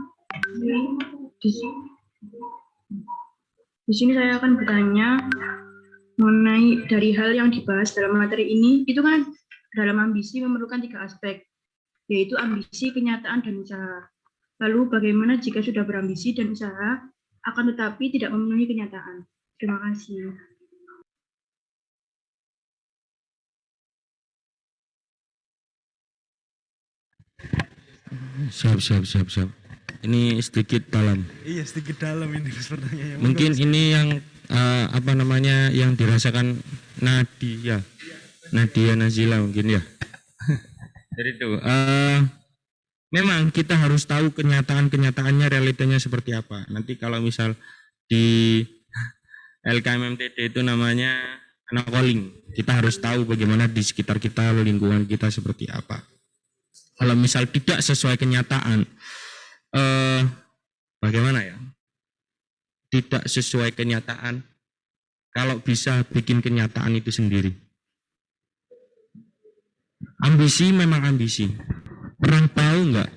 Di sini saya akan bertanya mengenai dari hal yang dibahas dalam materi ini. Itu kan dalam ambisi memerlukan 3 aspek, yaitu ambisi, kenyataan, dan usaha. Lalu bagaimana jika sudah berambisi dan usaha, akan tetapi tidak memenuhi kenyataan? Terima kasih. Siap. Ini sedikit dalam. Iya, sedikit dalam ini pertanyaannya. Mungkin ini yang yang dirasakan Nadia Nazila mungkin ya. Jadi itu memang kita harus tahu kenyataannya, realitanya seperti apa. Nanti kalau misal di LKMMTD itu namanya anak calling, kita harus tahu bagaimana di sekitar kita, lingkungan kita seperti apa. Kalau misal tidak sesuai kenyataan, bagaimana ya? Tidak sesuai kenyataan, kalau bisa bikin kenyataan itu sendiri. Ambisi memang ambisi. Pernah tahu nggak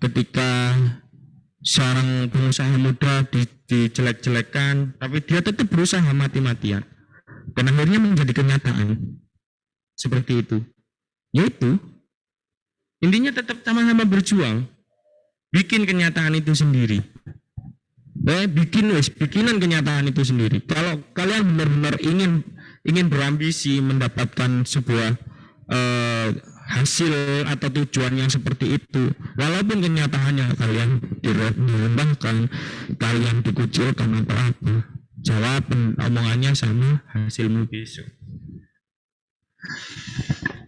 ketika seorang pengusaha muda dijelek-jelekan, tapi dia tetap berusaha mati-matian, dan akhirnya menjadi kenyataan seperti itu. Yaitu intinya tetap sama-sama berjuang, bikin kenyataan itu sendiri. Bikinan kenyataan itu sendiri. Kalau kalian benar-benar ingin berambisi mendapatkan sebuah hasil atau tujuan yang seperti itu, walaupun kenyataannya kalian direndahkan, kalian dikucilkan atau apa, jawab omongannya sama hasilmu besok.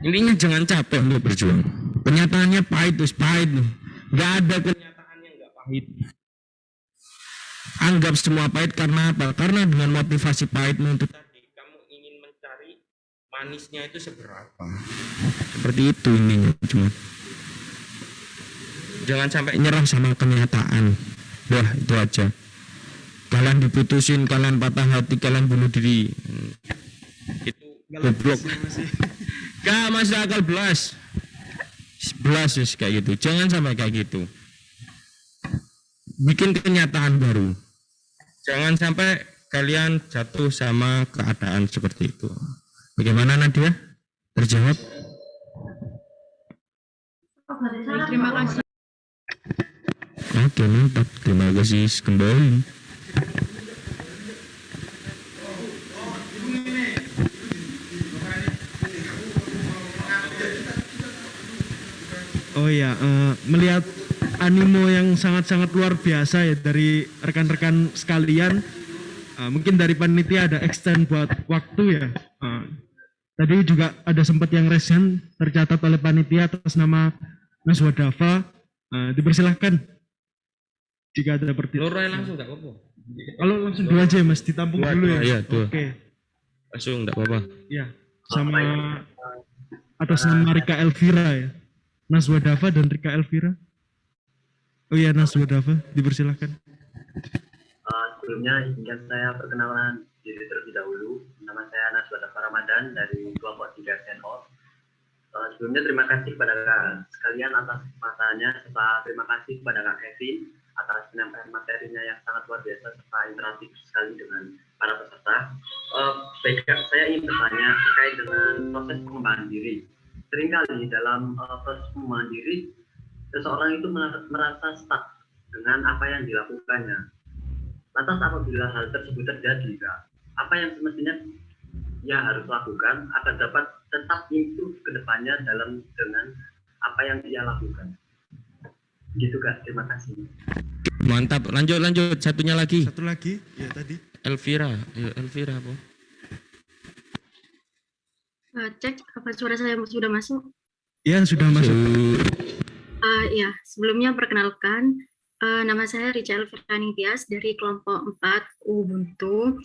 Intinya jangan capek untuk berjuang. Kenyataannya pahit, nggak ada kenyataan yang nggak pahit. Anggap semua pahit. Karena apa? Karena dengan motivasi pahitmu itu tadi, kamu ingin mencari manisnya itu seberapa. Seperti itu intinya. Cuma Jangan sampai nyerah sama kenyataan. Wah, itu aja. Kalian diputusin, kalian patah hati, kalian bunuh diri. Itu goblok. Gak masuk akal belas wis kayak gitu. Jangan sampai kayak gitu. Bikin kenyataan baru. Jangan sampai kalian jatuh sama keadaan seperti itu. Bagaimana Nadia? Terjawab? Baik, terima kasih. Oke, mantap. Terima kasih kembali. Oh iya, melihat animo yang sangat-sangat luar biasa ya dari rekan-rekan sekalian, mungkin dari panitia ada extend buat waktu ya. Tadi juga ada sempat yang resen tercatat oleh panitia atas nama Mas Wadafa. Dipersilahkan jika ada pertanyaan. Langsung enggak apa-apa. Kalau langsung dua aja ya, Mas, ditampung dulu ya. Iya, dua. Oke. Langsung enggak apa-apa. Ya, sama atas nama Rika Elvira ya. Nas Wadafa dan Rika Elvira. Oh iya, Nas Wadafa, dipersilahkan. Sebelumnya izinkan saya perkenalan diri terlebih dahulu. Nama saya Nas Wadafa Ramadan dari kelompok 3 Senor. Sebelumnya terima kasih kepada sekalian atas kesempatannya, serta terima kasih kepada Kak Kevin atas penyampaian materinya yang sangat luar biasa serta interaktif sekali dengan para peserta. Baik, saya ingin bertanya terkait dengan proses pengembangan diri. Seringkali dalam proses pengembangan diri, seseorang itu merasa stuck dengan apa yang dilakukannya. Lantas apabila hal tersebut terjadi, Kak, apa yang semestinya ia harus lakukan agar dapat tetap improve ke depannya dengan apa yang ia lakukan? Gitu, Kak. Terima kasih. Mantap. Lanjut. Satunya lagi. Satu lagi, ya tadi. Elvira. Ya, Elvira apa? Cek apa suara saya sudah masuk? Ya, sudah masuk. Ya, sebelumnya perkenalkan, nama saya Rica Elvira Ningtyas dari kelompok 4 Ubuntu.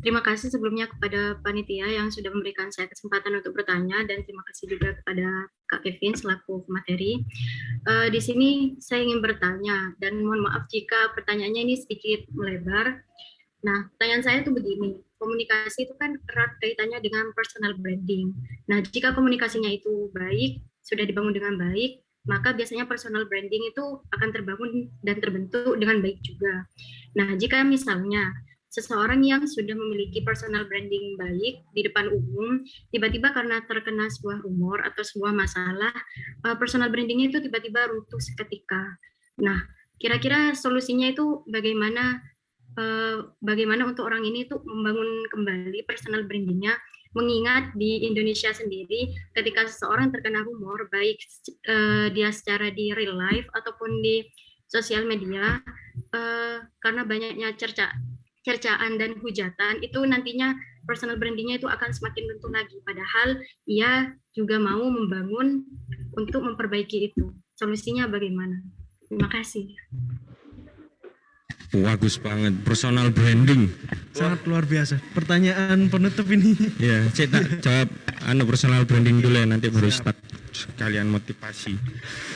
Terima kasih sebelumnya kepada panitia yang sudah memberikan saya kesempatan untuk bertanya, dan terima kasih juga kepada Kak Kevin selaku pemateri. Di sini saya ingin bertanya, dan mohon maaf jika pertanyaannya ini sedikit melebar. Nah, pertanyaan saya itu begini, komunikasi itu kan erat kaitannya dengan personal branding. Nah, jika komunikasinya itu baik, sudah dibangun dengan baik, maka biasanya personal branding itu akan terbangun dan terbentuk dengan baik juga. Nah, jika misalnya seseorang yang sudah memiliki personal branding baik di depan umum, tiba-tiba karena terkena sebuah rumor atau sebuah masalah, personal brandingnya itu tiba-tiba runtuh seketika. Nah, kira-kira solusinya itu bagaimana untuk orang ini tuh membangun kembali personal brandingnya, mengingat di Indonesia sendiri ketika seseorang terkena rumor, baik dia secara di real life ataupun di sosial media, karena banyaknya cercaan dan hujatan, itu nantinya personal brandingnya itu akan semakin runtuh lagi, padahal ia juga mau membangun untuk memperbaiki itu. Solusinya bagaimana? Terima kasih. Bagus banget, personal branding. Sangat luar biasa. Pertanyaan penutup ini. Ya, saya tak jawab personal branding dulu ya, nanti baru start sekalian motivasi.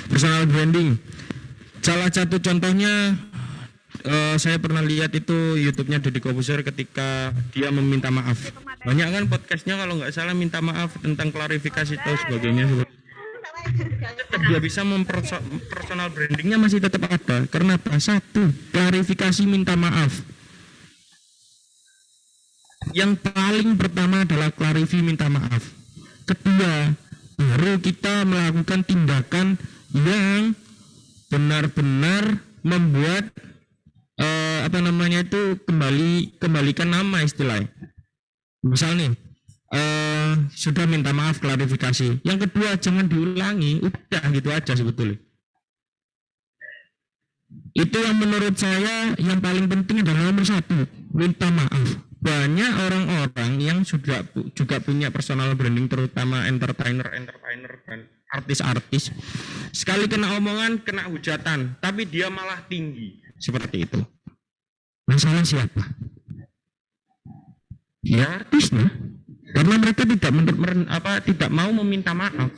Personal branding. Salah satu contohnya saya pernah lihat itu YouTube-nya Deddy Corbuzier ketika dia meminta maaf. Banyak kan podcastnya kalau nggak salah minta maaf tentang klarifikasi atau sebagainya. Tetap dia bisa personal brandingnya masih tetap ada. Karena apa? Satu, klarifikasi minta maaf. Yang paling pertama adalah klarifikasi minta maaf. Kedua, baru kita melakukan tindakan yang benar-benar membuat kembalikan nama istilahnya. Misal nih, sudah minta maaf klarifikasi. Yang kedua, jangan diulangi, udah gitu aja sebetulnya. Itu yang menurut saya yang paling penting adalah nomor satu, minta maaf. Banyak orang-orang yang juga punya personal branding, terutama entertainer dan artis-artis. Sekali kena omongan, kena hujatan, tapi dia malah tinggi. Seperti itu. Masalah siapa? Ya artisnya. Karena mereka tidak mau meminta maaf.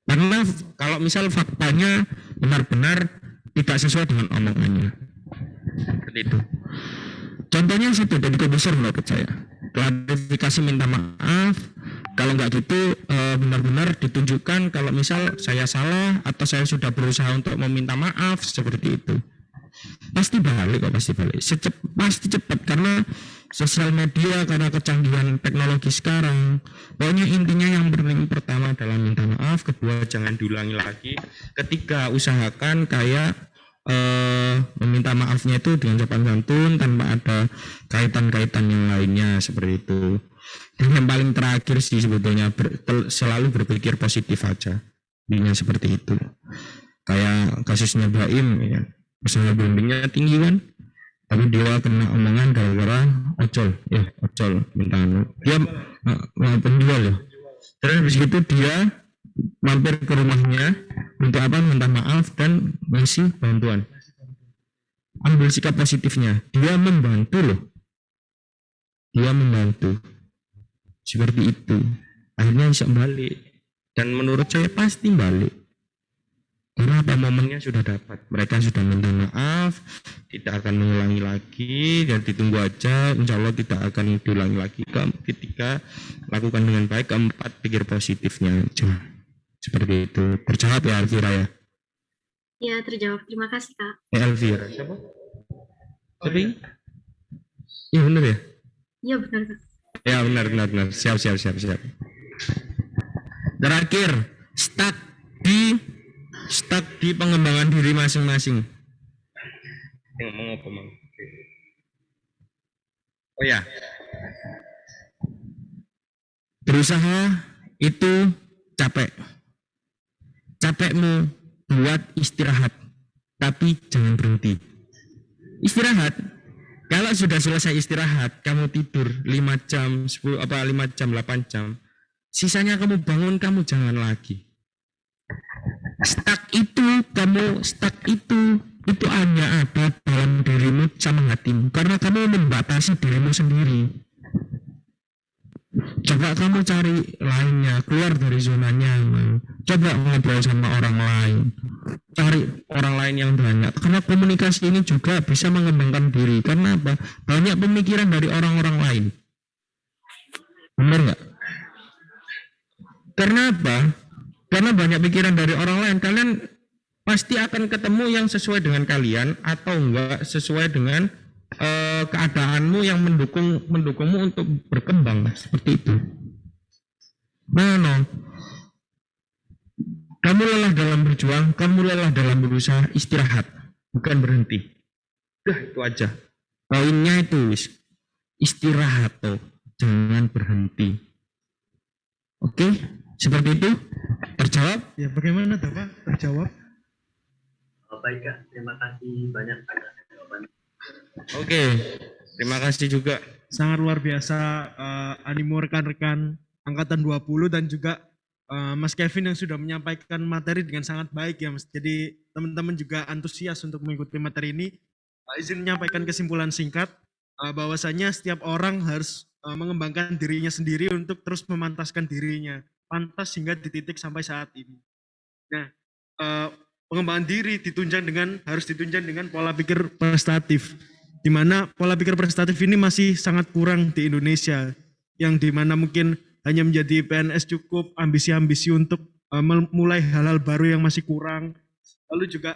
Karena kalau misal faktanya benar-benar tidak sesuai dengan omongannya. Seperti itu. Contohnya situ dari komposer menurut saya. Klarifikasi minta maaf. Kalau nggak gitu benar-benar ditunjukkan kalau misal saya salah atau saya sudah berusaha untuk meminta maaf seperti itu. Pasti balik kok, pasti balik. Pasti cepat karena sosial media, karena kecanggihan teknologi sekarang. Pokoknya intinya yang penting pertama adalah minta maaf, kedua jangan diulangi lagi. Ketiga usahakan kayak meminta maafnya itu dengan sopan santun tanpa ada kaitan-kaitan yang lainnya seperti itu. Dan yang paling terakhir sih sebetulnya selalu berpikir positif aja. Intinya seperti itu. Kayak kasusnya Baim ya. Personal brandingnya tinggi kan, tapi dia kena omongan gara-gara ojol minta dia penjual ya. Terus habis itu dia mampir ke rumahnya untuk apa, minta maaf dan ngasih bantuan. Ambil sikap positifnya, dia membantu loh, dia membantu seperti itu. Akhirnya bisa balik, dan menurut saya pasti balik. Karena apa, momennya sudah dapat, mereka sudah minta maaf, tidak akan mengulangi lagi, dan ditunggu aja, insya Allah tidak akan diulangi lagi. Ketiga, lakukan dengan baik. Keempat, pikir positifnya aja. Seperti itu. Terjawab ya Elvira ya? Ya, terjawab. Terima kasih, Kak. Elvira, siapa? Tapi? Iya benar ya? Iya, benar, Kak. Ya benar. Siap. Terakhir, stuck di pengembangan diri masing-masing. Ngomong apa, Mang? Oh ya. Berusaha itu capek. Capekmu buat istirahat, tapi jangan berhenti. Istirahat. Kalau sudah selesai istirahat, kamu tidur 5 jam, 5 jam, 8 jam. Sisanya kamu bangun, kamu jangan lagi. Stuck itu hanya ada dalam dirimu sama hatimu, karena kamu membatasi dirimu sendiri. Coba kamu cari lainnya, keluar dari zona nyaman. Coba ngobrol sama orang lain, cari orang lain yang banyak, karena komunikasi ini juga bisa mengembangkan diri. Karena apa? Banyak pemikiran dari orang-orang lain. Benar nggak? Karena apa? Karena banyak pikiran dari orang lain, kalian pasti akan ketemu yang sesuai dengan kalian atau enggak sesuai dengan keadaanmu yang mendukungmu untuk berkembang seperti itu. Nah, kamu lelah dalam berjuang, kamu lelah dalam berusaha, istirahat, bukan berhenti. Itu aja. Poinnya itu istirahat tuh, jangan berhenti. Oke, seperti itu. Terjawab? Ya, bagaimana Bapak? Terjawab? Baik Kak, terima kasih banyak atas jawabannya. Oke, terima kasih juga. Sangat luar biasa animo rekan-rekan angkatan 20 dan juga Mas Kevin yang sudah menyampaikan materi dengan sangat baik ya Mas. Jadi teman-teman juga antusias untuk mengikuti materi ini. Izin menyampaikan kesimpulan singkat bahwasanya setiap orang harus mengembangkan dirinya sendiri untuk terus memantaskan dirinya. Pantas hingga di titik sampai saat ini. Nah, pengembangan diri harus ditunjang dengan pola pikir prestatif, di mana pola pikir prestatif ini masih sangat kurang di Indonesia, yang di mana mungkin hanya menjadi PNS cukup, ambisi-ambisi untuk memulai hal-hal baru yang masih kurang. Lalu juga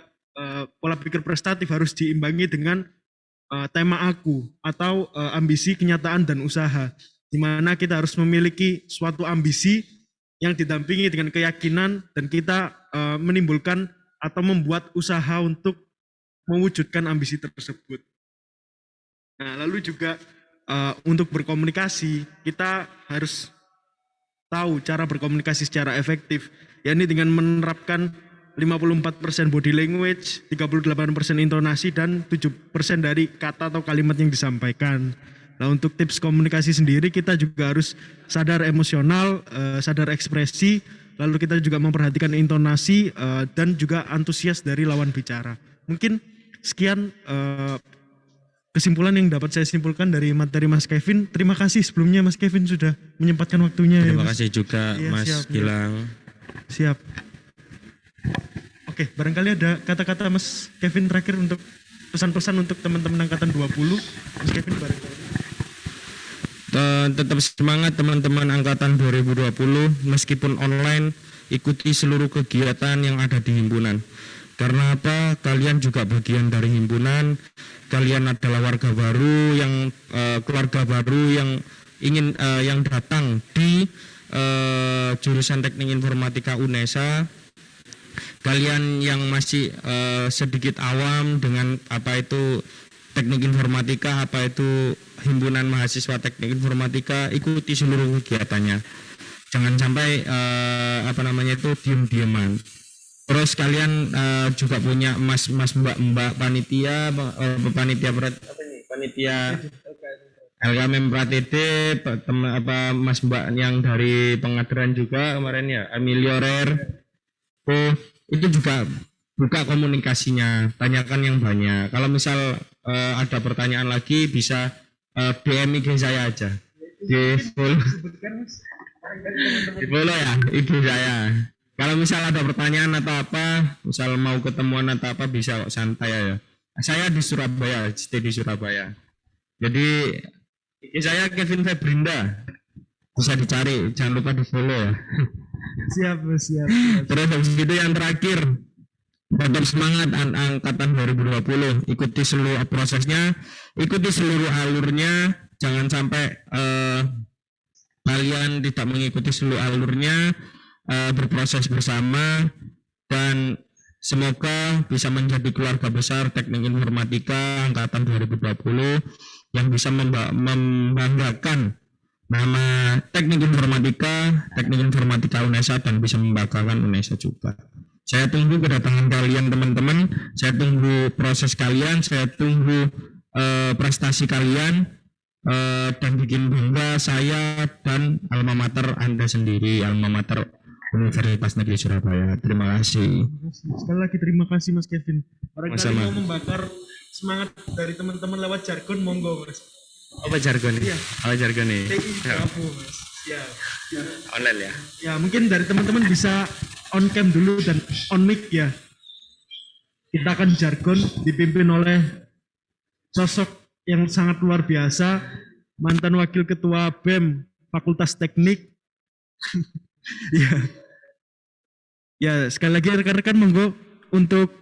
pola pikir prestatif harus diimbangi dengan tema aku atau ambisi, kenyataan, dan usaha, di mana kita harus memiliki suatu ambisi yang didampingi dengan keyakinan dan kita menimbulkan atau membuat usaha untuk mewujudkan ambisi tersebut. Nah, lalu juga untuk berkomunikasi, kita harus tahu cara berkomunikasi secara efektif, yakni dengan menerapkan 54% body language, 38% intonasi, dan 7% dari kata atau kalimat yang disampaikan. Nah, untuk tips komunikasi sendiri kita juga harus sadar emosional, sadar ekspresi, lalu kita juga memperhatikan intonasi dan juga antusias dari lawan bicara. Mungkin sekian kesimpulan yang dapat saya simpulkan dari materi Mas Kevin. Terima kasih sebelumnya Mas Kevin sudah menyempatkan waktunya. Terima kasih juga ya, Mas siap, Gilang. Siap. Oke, barangkali ada kata-kata Mas Kevin terakhir untuk pesan-pesan untuk teman-teman angkatan 20. Mas Kevin barangkali. Tetap semangat teman-teman angkatan 2020, meskipun online, ikuti seluruh kegiatan yang ada di himpunan. Karena apa? Kalian juga bagian dari himpunan. Kalian adalah warga baru yang keluarga baru yang ingin yang datang di jurusan Teknik Informatika UNESA. Kalian yang masih sedikit awam dengan apa itu Teknik Informatika, apa itu Himpunan Mahasiswa Teknik Informatika, ikuti seluruh kegiatannya. Jangan sampai diem-dieman. Terus kalian juga punya mbak panitia LKM Pratd, mas mbak yang dari pengadilan juga kemarin ya, Emiliorer. Itu juga buka komunikasinya, tanyakan yang banyak. Kalau misal ada pertanyaan lagi bisa DM IG saya aja. Di follow ya IG saya. Kalau misal ada pertanyaan atau apa, misal mau ketemuan atau apa, bisa kok, santai ya. Saya di Surabaya, stay di Surabaya. Jadi IG saya Kevin Febrinda. Bisa dicari, jangan lupa di follow ya. Siap. Terus habis itu yang terakhir, tetap semangat angkatan 2020, ikuti seluruh prosesnya, ikuti seluruh alurnya, jangan sampai kalian tidak mengikuti seluruh alurnya, berproses bersama, dan semoga bisa menjadi keluarga besar Teknik Informatika angkatan 2020 yang bisa membanggakan nama Teknik Informatika UNESA dan bisa membanggakan UNESA juga. Saya tunggu kedatangan kalian teman-teman, saya tunggu proses kalian, saya tunggu prestasi kalian, dan bikin bangga saya dan alma mater Anda sendiri, alma mater Universitas Negeri Surabaya. Terima kasih. Sekali lagi terima kasih Mas Kevin. Barangkali Sama-sama. mau membakar semangat dari teman-teman lewat jargon, monggo Mas. Apa jargon nih? Iya. Apa jargon nih? TI Bravo Mas. Ya. Online ya? Ya, mungkin dari teman-teman bisa on cam dulu dan on mic ya. Kita akan jargon dipimpin oleh sosok yang sangat luar biasa, mantan wakil ketua BEM Fakultas Teknik. Ya, sekali lagi rekan-rekan monggo untuk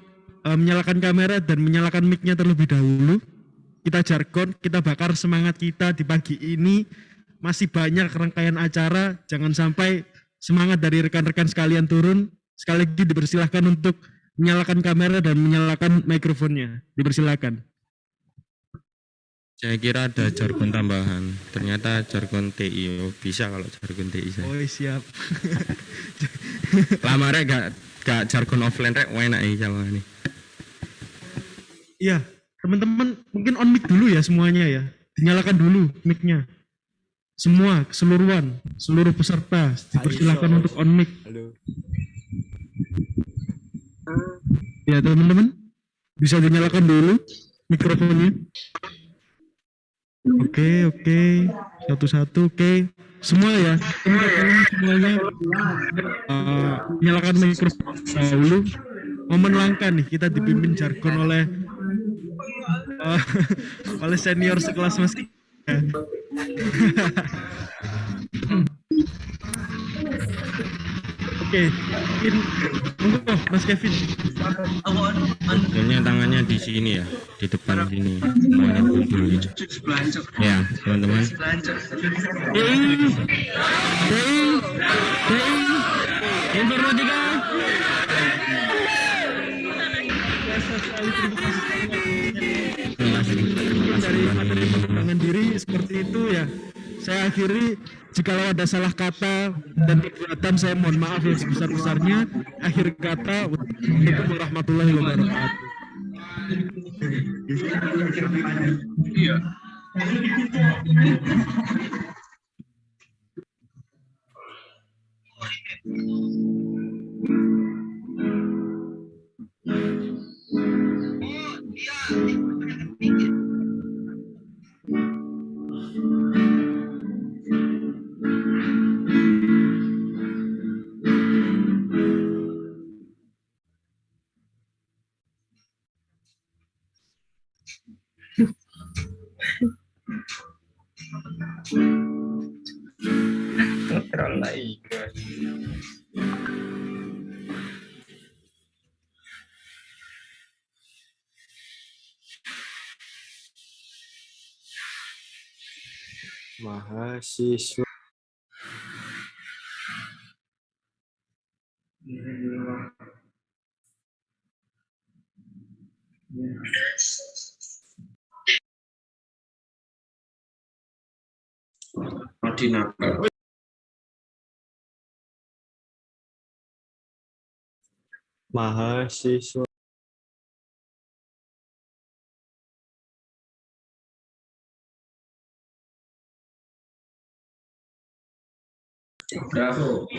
menyalakan kamera dan menyalakan mic-nya terlebih dahulu. Kita jargon, kita bakar semangat kita di pagi ini. Masih banyak rangkaian acara, jangan sampai semangat dari rekan-rekan sekalian turun. Sekali lagi dipersilahkan untuk menyalakan kamera dan menyalakan mikrofonnya. Dipersilahkan. Saya kira ada jargon tambahan. Ternyata jargon TI. Oh, bisa kalau jargon TI saya. Oh siap. Lamarnya gak jargon offline rek, enak ya sama ini. Iya, teman-teman mungkin on mic dulu ya semuanya ya. Dinyalakan dulu mic-nya. Semua, keseluruhan, seluruh peserta dipersilakan untuk on mic. Halo. Ya teman-teman, bisa dinyalakan dulu mikrofonnya. Oke, satu-satu, oke. Semua ya, teman-teman semuanya nyalakan mikrofon dahulu. Momen langka nih, kita dipimpin jargon oleh senior sekelas Mas. Oke, mungkin monggo Mas Kevin. Sebenarnya tangannya di sini ya, di depan sini. Semuanya kumpul. Ya, teman-teman. Informatika. Dari materi pengembangan diri seperti itu ya. Saya akhiri, jikalau ada salah kata dan perbuatan saya mohon maaf yang sebesar-besarnya. Akhir kata, wassalamualaikum warahmatullahi wabarakatuh. Ngetrol lagi, guys. Mahasiswa. Mahasiswa. Bravo.